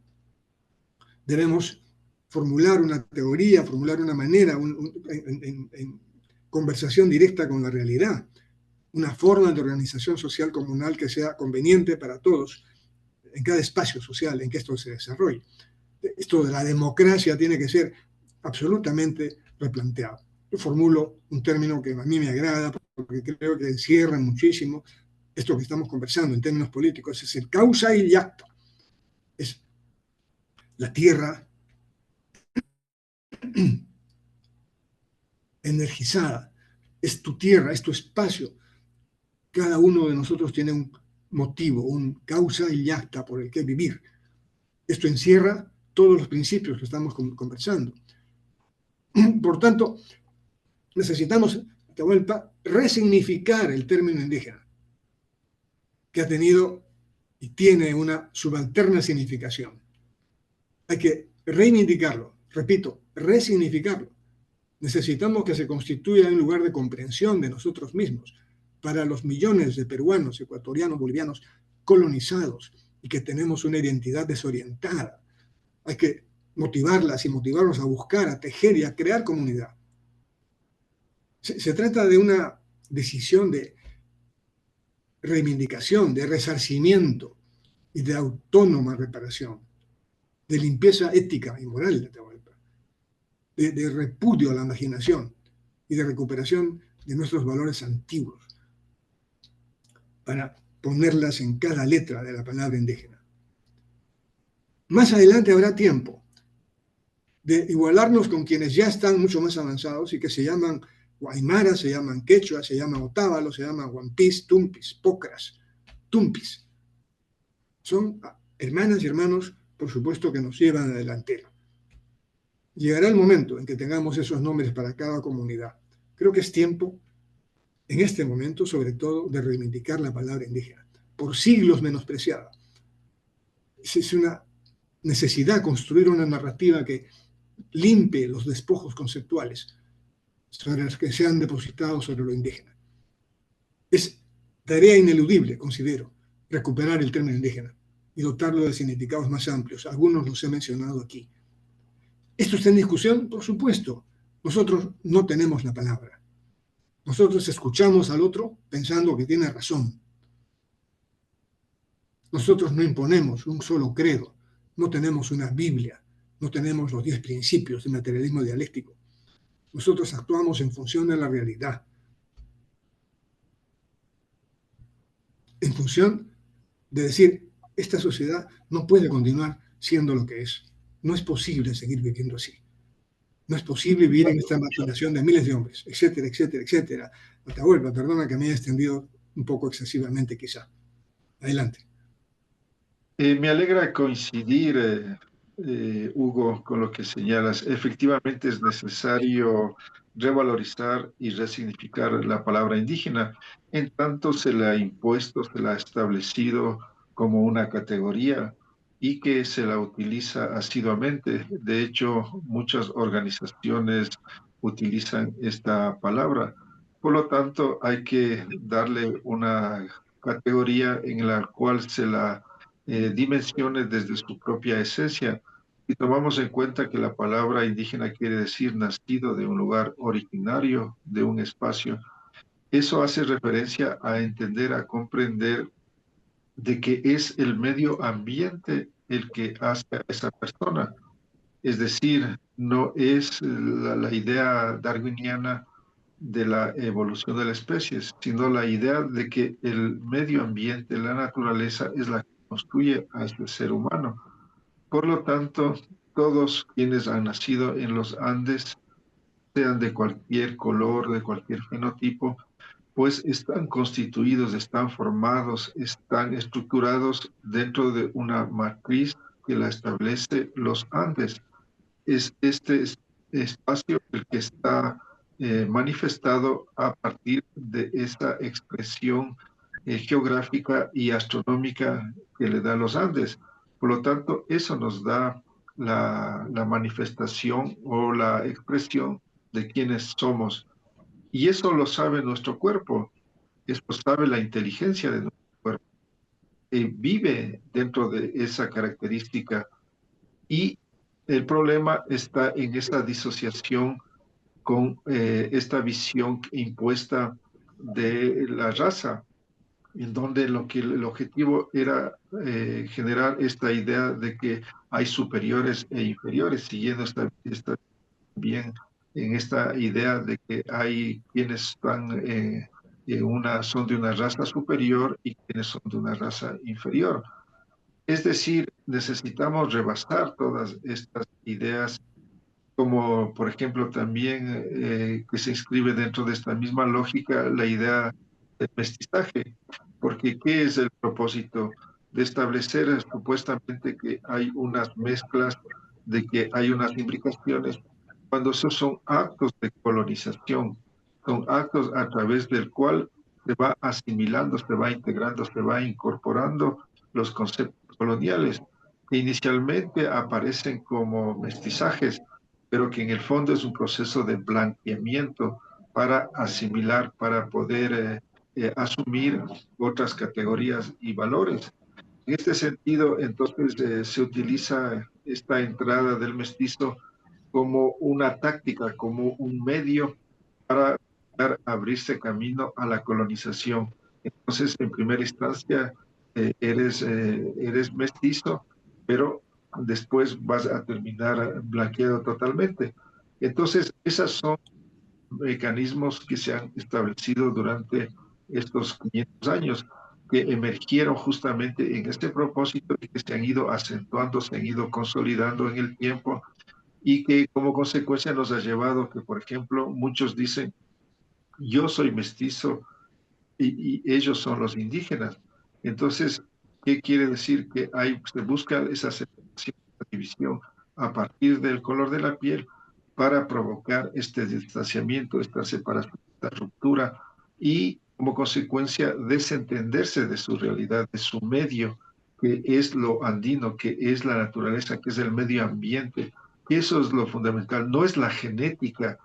debemos formular una teoría, formular una manera, en conversación directa con la realidad, una forma de organización social comunal que sea conveniente para todos en cada espacio social en que esto se desarrolle. Esto de la democracia tiene que ser absolutamente replanteado. Yo formulo un término que a mí me agrada porque creo que encierra muchísimo esto que estamos conversando en términos políticos, es el causa y acta. Es la tierra energizada, es tu tierra, es tu espacio. Cada uno de nosotros tiene un motivo, un causa y acta por el que vivir. Esto encierra todos los principios que estamos conversando. Por tanto, necesitamos, Atahualpa, resignificar el término indígena, que ha tenido y tiene una subalterna significación. Hay que reivindicarlo, repito, resignificarlo. Necesitamos que se constituya un lugar de comprensión de nosotros mismos para los millones de peruanos, ecuatorianos, bolivianos colonizados y que tenemos una identidad desorientada. Hay que motivarlas y motivarlos a buscar, a tejer y a crear comunidad. Se trata de una decisión de reivindicación, de resarcimiento y de autónoma reparación, de limpieza ética y moral de Atahualpa, de repudio a la imaginación y de recuperación de nuestros valores antiguos para ponerlas en cada letra de la palabra indígena. Más adelante habrá tiempo de igualarnos con quienes ya están mucho más avanzados y que se llaman Guaymara, se llaman Quechua, se llaman Otávalo, se llaman Huampis, Tumpis, Pocras, Tumpis. Son hermanas y hermanos, por supuesto, que nos llevan a la delantera. Llegará el momento en que tengamos esos nombres para cada comunidad. Creo que es tiempo, en este momento, sobre todo, de reivindicar la palabra indígena, por siglos menospreciada. Es una necesidad construir una narrativa que limpie los despojos conceptuales sobre los que se han depositado sobre lo indígena. Es tarea ineludible, considero, recuperar el término indígena y dotarlo de significados más amplios. Algunos los he mencionado aquí. ¿Esto está en discusión? Por supuesto. Nosotros no tenemos la palabra. Nosotros escuchamos al otro pensando que tiene razón. Nosotros no imponemos un solo credo. No tenemos una Biblia. No tenemos los 10 principios del materialismo dialéctico. Nosotros actuamos en función de la realidad. En función de decir, esta sociedad no puede continuar siendo lo que es. No es posible seguir viviendo así. No es posible vivir en esta maquinación de miles de hombres, etcétera, etcétera, etcétera. Atahualpa, perdona que me haya extendido un poco excesivamente quizá. Adelante. Me alegra coincidir, Hugo, con lo que señalas. Efectivamente es necesario revalorizar y resignificar la palabra indígena. En tanto se la ha impuesto, se la ha establecido como una categoría y que se la utiliza asiduamente. De hecho, muchas organizaciones utilizan esta palabra. Por lo tanto, hay que darle una categoría en la cual se la dimensiones desde su propia esencia. Y tomamos en cuenta que la palabra indígena quiere decir nacido de un lugar originario, de un espacio. Eso hace referencia a entender, a comprender de que es el medio ambiente el que hace a esa persona. Es decir, no es la idea darwiniana de la evolución de la especie, sino la idea de que el medio ambiente, la naturaleza, es la que construye a este ser humano. Por lo tanto, todos quienes han nacido en los Andes, sean de cualquier color, de cualquier fenotipo, pues están constituidos, están formados, están estructurados dentro de una matriz que la establece los Andes. Es espacio el que está manifestado a partir de esta expresión geográfica y astronómica que le da los Andes. Por lo tanto, eso nos da la manifestación o la expresión de quiénes somos. Y eso lo sabe nuestro cuerpo, eso sabe la inteligencia de nuestro cuerpo, vive dentro de esa característica y el problema está en esa disociación con esta visión impuesta de la raza, en donde el objetivo era generar esta idea de que hay superiores e inferiores, siguiendo bien en esta idea de que hay quienes están son de una raza superior y quienes son de una raza inferior. Es decir, necesitamos rebasar todas estas ideas, como por ejemplo también que se inscribe dentro de esta misma lógica la idea del mestizaje, porque ¿qué es el propósito de establecer supuestamente que hay unas mezclas, de que hay unas imbricaciones, cuando esos son actos de colonización, son actos a través del cual se va asimilando, se va integrando, se va incorporando los conceptos coloniales, que inicialmente aparecen como mestizajes, pero que en el fondo es un proceso de blanqueamiento para asimilar, para poder asumir otras categorías y valores. En este sentido, entonces, se utiliza esta entrada del mestizo como una táctica, como un medio para abrirse camino a la colonización. Entonces, en primera instancia, eres mestizo, pero después vas a terminar blanqueado totalmente. Entonces, esos son mecanismos que se han establecido durante estos 500 años, que emergieron justamente en este propósito y que se han ido acentuando, se han ido consolidando en el tiempo y que como consecuencia nos ha llevado que, por ejemplo, muchos dicen, yo soy mestizo y ellos son los indígenas. Entonces, ¿qué quiere decir? Que se busca esa separación, esa división a partir del color de la piel para provocar este distanciamiento, esta separación, esta ruptura y como consecuencia desentenderse de su realidad, de su medio, que es lo andino, que es la naturaleza, que es el medio ambiente. Eso es lo fundamental, no es la genética.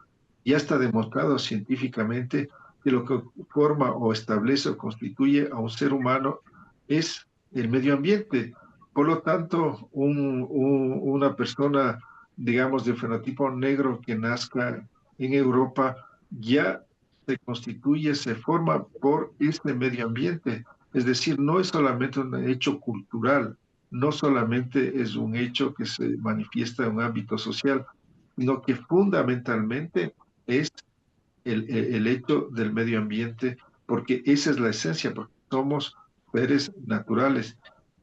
Ya está demostrado científicamente que lo que forma o establece o constituye a un ser humano es el medio ambiente. Por lo tanto, una persona, digamos, de fenotipo negro que nazca en Europa ya se constituye, se forma por este medio ambiente. Es decir, no es solamente un hecho cultural, no solamente es un hecho que se manifiesta en un ámbito social, sino que fundamentalmente es el hecho del medio ambiente, porque esa es la esencia, porque somos seres naturales.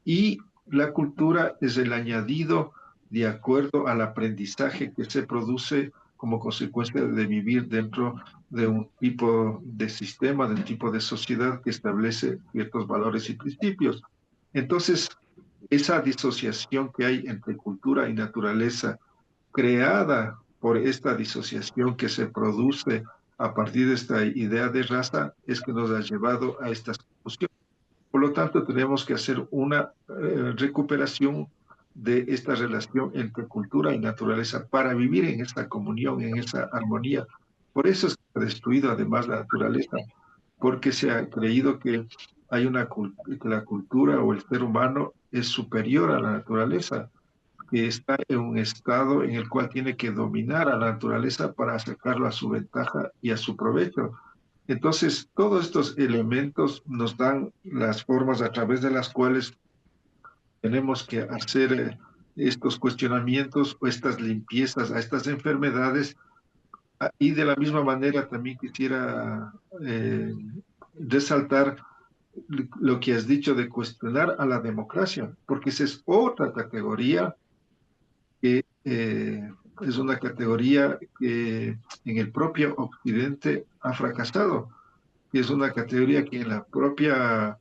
Y La cultura es el añadido de acuerdo al aprendizaje que se produce como consecuencia de vivir dentro de un tipo de sistema, de un tipo de sociedad que establece ciertos valores y principios. Entonces, esa disociación que hay entre cultura y naturaleza, creada por esta disociación que se produce a partir de esta idea de raza, es que nos ha llevado a estas conclusiones. Por lo tanto, tenemos que hacer una recuperación de esta relación entre cultura y naturaleza para vivir en esta comunión, en esa armonía. Por eso es que se ha destruido además la naturaleza, porque se ha creído que hay que la cultura o el ser humano es superior a la naturaleza, que está en un estado en el cual tiene que dominar a la naturaleza para sacarlo a su ventaja y a su provecho. Entonces, todos estos elementos nos dan las formas a través de las cuales tenemos que hacer estos cuestionamientos o estas limpiezas a estas enfermedades. Y de la misma manera también quisiera resaltar lo que has dicho de cuestionar a la democracia, porque esa es otra categoría que es una categoría que en el propio Occidente ha fracasado, y es una categoría que en la propia,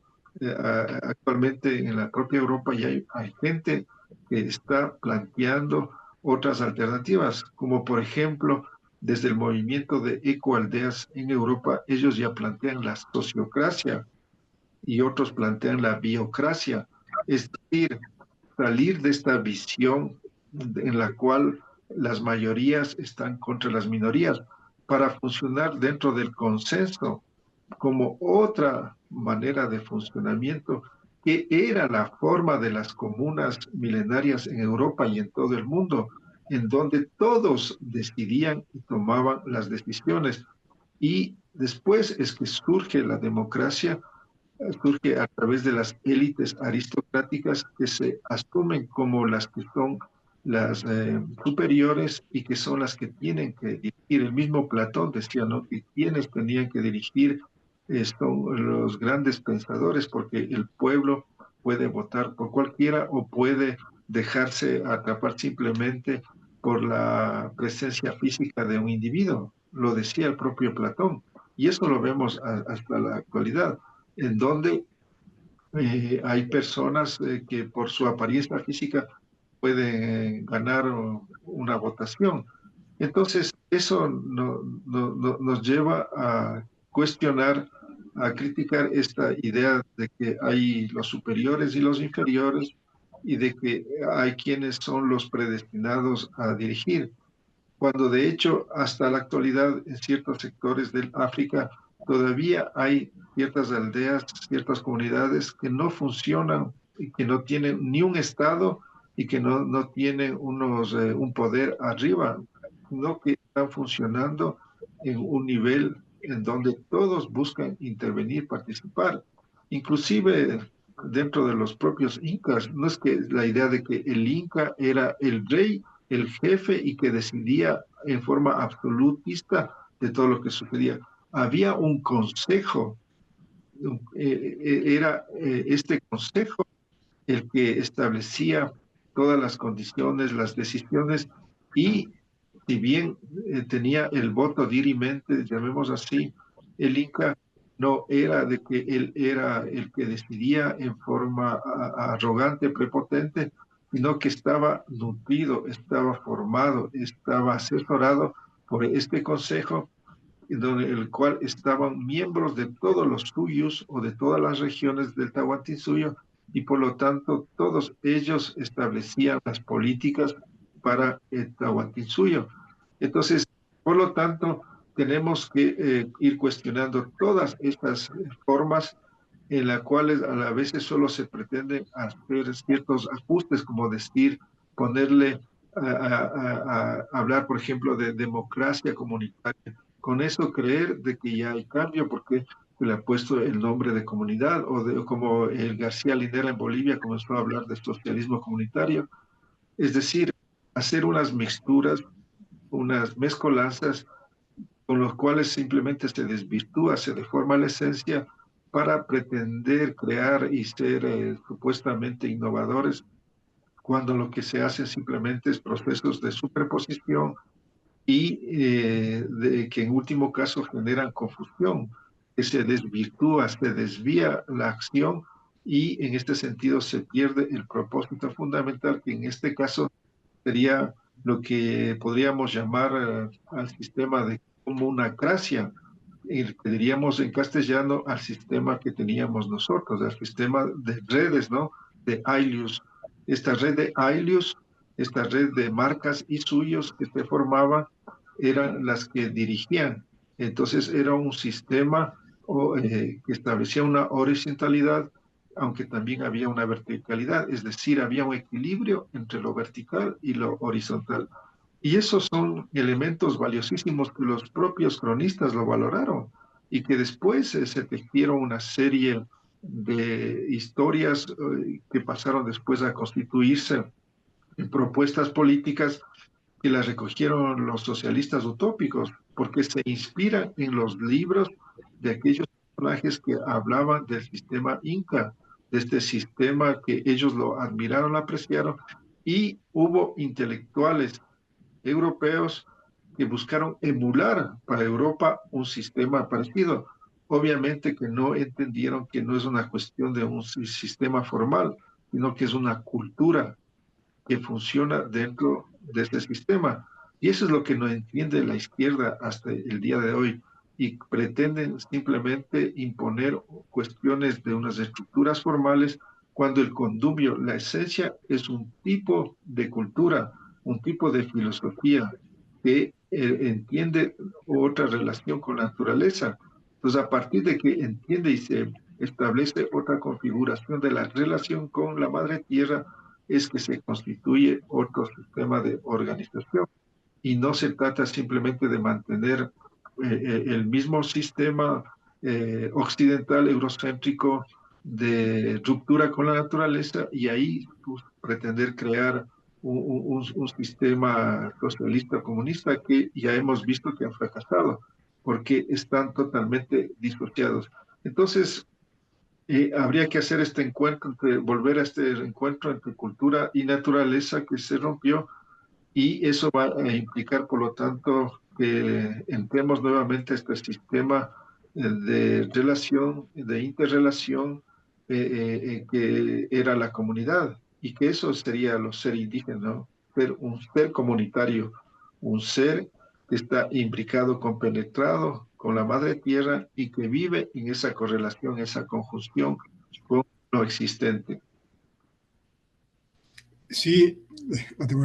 actualmente en la propia Europa ya hay gente que está planteando otras alternativas, como por ejemplo, desde el movimiento de ecoaldeas en Europa, ellos ya plantean la sociocracia y otros plantean la biocracia, es decir, salir de esta visión en la cual las mayorías están contra las minorías para funcionar dentro del consenso como otra manera de funcionamiento que era la forma de las comunas milenarias en Europa y en todo el mundo, en donde todos decidían y tomaban las decisiones. Y después es que surge la democracia, surge a través de las élites aristocráticas que se asumen como las que son las superiores y que son las que tienen que dirigir. El mismo Platón decía, ¿no?, que quienes tenían que dirigir son los grandes pensadores, porque el pueblo puede votar por cualquiera o puede dejarse atrapar simplemente por la presencia física de un individuo. Lo decía el propio Platón. Y eso lo vemos hasta la actualidad, en donde hay personas que por su apariencia física pueden ganar una votación. Entonces, eso nos lleva a cuestionar, a criticar esta idea de que hay los superiores y los inferiores y de que hay quienes son los predestinados a dirigir, cuando de hecho hasta la actualidad en ciertos sectores del África todavía hay ciertas aldeas, ciertas comunidades que no funcionan y que no tienen ni un Estado y que no tienen un poder arriba, sino que están funcionando en un nivel en donde todos buscan intervenir, participar. Inclusive dentro de los propios incas, no es que la idea de que el inca era el rey, el jefe y que decidía en forma absolutista de todo lo que sucedía. Había un consejo, era este consejo el que establecía todas las condiciones, las decisiones, y si bien tenía el voto dirimente, llamemos así, el Inca no era de que él era el que decidía en forma arrogante, prepotente, sino que estaba nutrido, estaba formado, estaba asesorado por este consejo, en el cual estaban miembros de todos los suyos o de todas las regiones del Tahuantinsuyo, y por lo tanto todos ellos establecían las políticas para el Tahuantinsuyo. Entonces, por lo tanto, tenemos que ir cuestionando todas estas formas en las cuales a la vez solo se pretenden hacer ciertos ajustes, como decir, ponerle hablar, por ejemplo, de democracia comunitaria. Con eso creer de que ya hay cambio, porque le ha puesto el nombre de comunidad, o de, como el García Linera en Bolivia comenzó a hablar de socialismo comunitario. Es decir, hacer unas mixturas, unas mezcolanzas con los cuales simplemente se desvirtúa, se deforma la esencia para pretender crear y ser supuestamente innovadores, cuando lo que se hace simplemente es procesos de superposición y que en último caso generan confusión, que se desvirtúa, se desvía la acción y en este sentido se pierde el propósito fundamental, que en este caso sería lo que podríamos llamar al sistema de comunacracia, el que diríamos en castellano al sistema que teníamos nosotros, al sistema de redes, ¿no? De Aelius. Esta red de Aelius, esta red de marcas y suyos que se formaba, eran las que dirigían. Entonces era un sistema que establecía una horizontalidad, aunque también había una verticalidad, es decir, había un equilibrio entre lo vertical y lo horizontal. Y esos son elementos valiosísimos que los propios cronistas lo valoraron y que después se tejieron una serie de historias que pasaron después a constituirse en propuestas políticas que las recogieron los socialistas utópicos, porque se inspiran en los libros de aquellos personajes que hablaban del sistema inca, de este sistema que ellos lo admiraron, lo apreciaron, y hubo intelectuales europeos que buscaron emular para Europa un sistema parecido. Obviamente que no entendieron que no es una cuestión de un sistema formal, sino que es una cultura que funciona dentro de este sistema. Y eso es lo que no entiende la izquierda hasta el día de hoy. Y pretenden simplemente imponer cuestiones de unas estructuras formales cuando el condumio, la esencia, es un tipo de cultura, un tipo de filosofía que entiende otra relación con la naturaleza. Entonces, a partir de que entiende y se establece otra configuración de la relación con la madre tierra, es que se constituye otro sistema de organización. Y no se trata simplemente de mantener el mismo sistema occidental eurocéntrico de ruptura con la naturaleza y ahí pues, pretender crear un sistema socialista comunista que ya hemos visto que ha fracasado porque están totalmente disociados. Entonces, habría que hacer este encuentro, volver a este encuentro entre cultura y naturaleza que se rompió y eso va a implicar, por lo tanto, que entremos nuevamente a este sistema de relación, de interrelación que era la comunidad y que eso sería los ser indígenas, ¿no? Ser un ser comunitario, un ser que está imbricado, compenetrado con la madre tierra y que vive en esa correlación, esa conjunción con lo existente. Sí,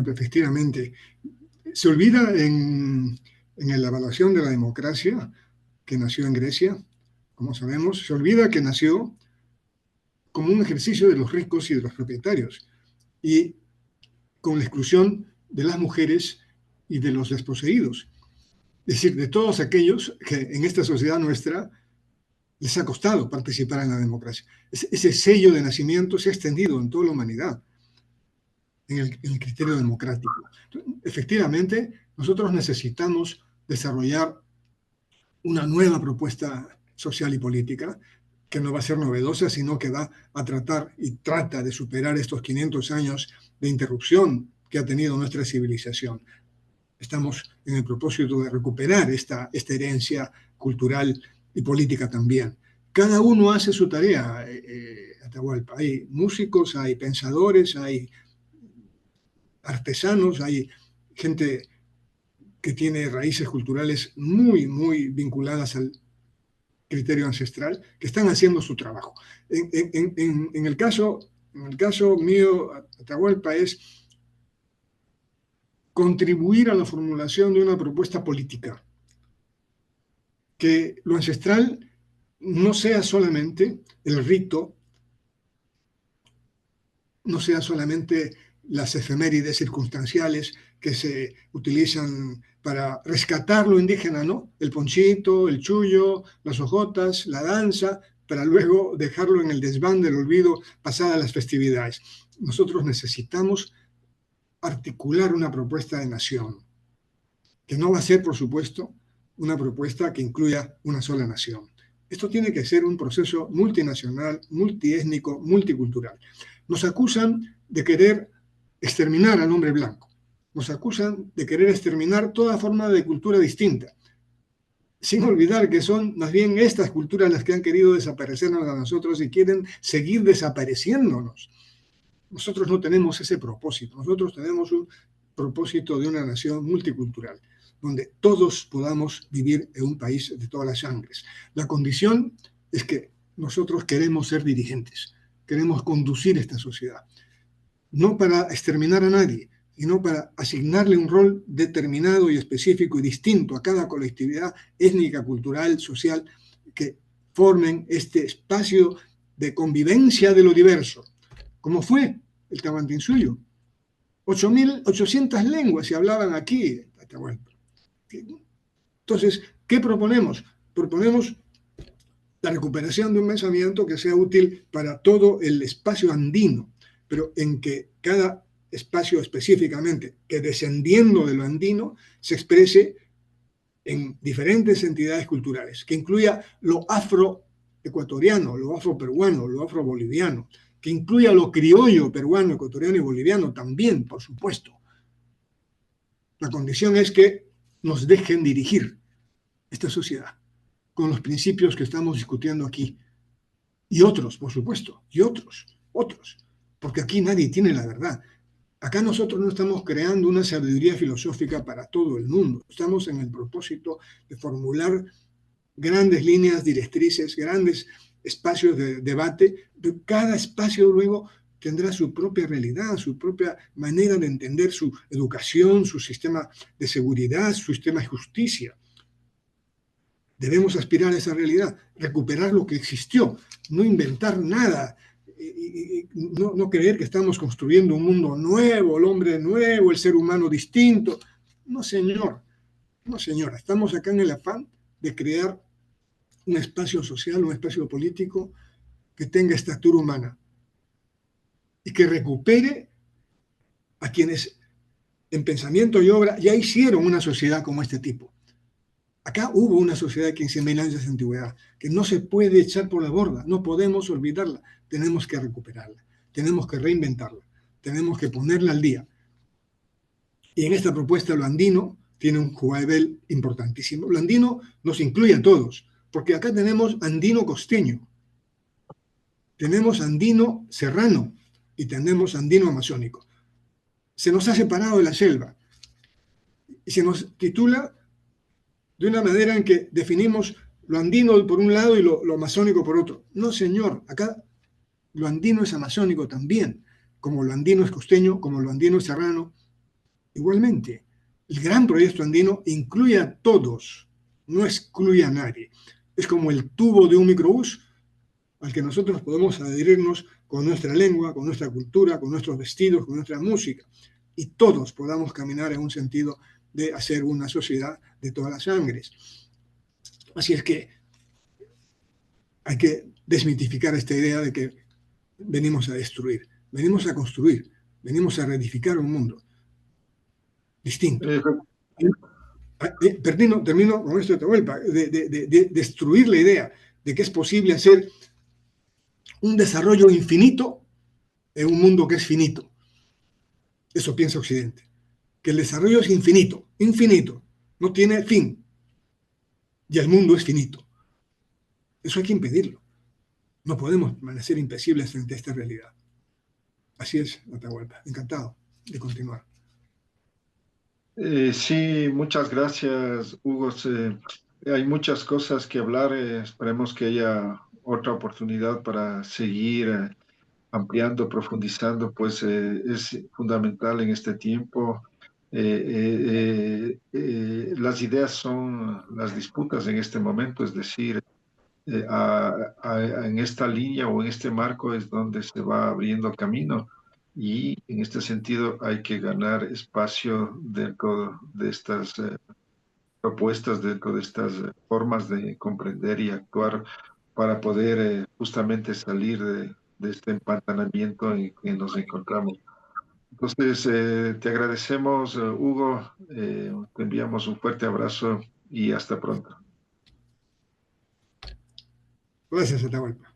efectivamente. Se olvida en la evaluación de la democracia que nació en Grecia, como sabemos, se olvida que nació como un ejercicio de los ricos y de los propietarios, y con la exclusión de las mujeres y de los desposeídos. Es decir, de todos aquellos que en esta sociedad nuestra les ha costado participar en la democracia. Ese sello de nacimiento se ha extendido en toda la humanidad, en el criterio democrático. Efectivamente, nosotros necesitamos desarrollar una nueva propuesta social y política que no va a ser novedosa, sino que va a tratar y trata de superar estos 500 años de interrupción que ha tenido nuestra civilización. Estamos en el propósito de recuperar esta herencia cultural y política también. Cada uno hace su tarea, Atahualpa. Hay músicos, hay pensadores, hay artesanos, hay gente que tiene raíces culturales muy, muy vinculadas al criterio ancestral, que están haciendo su trabajo. En el caso mío, Atahualpa, es contribuir a la formulación de una propuesta política, que lo ancestral no sea solamente el rito, no sea solamente las efemérides circunstanciales que se utilizan para rescatar lo indígena, ¿no? El ponchito, el chullo, las hojotas, la danza, para luego dejarlo en el desván del olvido pasadas las festividades. Nosotros necesitamos articular una propuesta de nación, que no va a ser, por supuesto, una propuesta que incluya una sola nación. Esto tiene que ser un proceso multinacional, multiétnico, multicultural. Nos acusan de querer exterminar al hombre blanco. Nos acusan de querer exterminar toda forma de cultura distinta, sin olvidar que son más bien estas culturas las que han querido desaparecernos a nosotros y quieren seguir desapareciéndonos. Nosotros no tenemos ese propósito. Nosotros tenemos un propósito de una nación multicultural, donde todos podamos vivir en un país de todas las sangres. La condición es que nosotros queremos ser dirigentes, queremos conducir esta sociedad, no para exterminar a nadie, sino para asignarle un rol determinado y específico y distinto a cada colectividad étnica, cultural, social, que formen este espacio de convivencia de lo diverso, como fue el Tahuantinsuyo. 8.800 lenguas se hablaban aquí. Entonces, ¿qué proponemos? Proponemos la recuperación de un pensamiento que sea útil para todo el espacio andino, pero en que cada espacio específicamente, que descendiendo de lo andino, se exprese en diferentes entidades culturales, que incluya lo afroecuatoriano, lo afroperuano, lo afroboliviano, que incluya lo criollo peruano, ecuatoriano y boliviano también, por supuesto. La condición es que nos dejen dirigir esta sociedad con los principios que estamos discutiendo aquí. Y otros, por supuesto, y otros, porque aquí nadie tiene la verdad. Acá nosotros no estamos creando una sabiduría filosófica para todo el mundo. Estamos en el propósito de formular grandes líneas directrices, grandes espacios de debate. Cada espacio luego tendrá su propia realidad, su propia manera de entender su educación, su sistema de seguridad, su sistema de justicia. Debemos aspirar a esa realidad, recuperar lo que existió, no inventar nada, no creer que estamos construyendo un mundo nuevo, el hombre nuevo, el ser humano distinto. No, señor, no, señora, estamos acá en el afán de crear un espacio social, un espacio político que tenga estatura humana y que recupere a quienes en pensamiento y obra ya hicieron una sociedad como este tipo. Acá hubo una sociedad de 15.000 años de antigüedad que no se puede echar por la borda, no podemos olvidarla, tenemos que recuperarla, tenemos que reinventarla, tenemos que ponerla al día. Y en esta propuesta lo andino tiene un jugador importantísimo. Lo andino nos incluye a todos, porque acá tenemos andino costeño, tenemos andino serrano y tenemos andino amazónico. Se nos ha separado de la selva y se nos titula de una manera en que definimos lo andino por un lado y lo amazónico por otro. No, señor, acá lo andino es amazónico también, como lo andino es costeño, como lo andino es serrano. Igualmente, el gran proyecto andino incluye a todos, no excluye a nadie. Es como el tubo de un microbús al que nosotros podemos adherirnos con nuestra lengua, con nuestra cultura, con nuestros vestidos, con nuestra música, y todos podamos caminar en un sentido de hacer una sociedad de todas las sangres. Así es que hay que desmitificar esta idea de que venimos a destruir, venimos a construir, venimos a reedificar un mundo distinto. Termino con esto de Atahualpa, de destruir la idea de que es posible hacer un desarrollo infinito en un mundo que es finito. Eso piensa Occidente, que el desarrollo es infinito, infinito, no tiene fin, y el mundo es finito. Eso hay que impedirlo. No podemos permanecer impasibles frente a esta realidad. Así es, Atahualpa. Encantado de continuar. Sí, muchas gracias, Hugo. Hay muchas cosas que hablar. Esperemos que haya otra oportunidad para seguir ampliando, profundizando, pues es fundamental en este tiempo. Las ideas son las disputas en este momento, es decir, en esta línea o en este marco es donde se va abriendo camino y en este sentido hay que ganar espacio dentro de estas propuestas, dentro de estas formas de comprender y actuar para poder justamente salir de este empantanamiento en que nos encontramos. Entonces, te agradecemos, Hugo, te enviamos un fuerte abrazo y hasta pronto. Gracias, Atahualpa.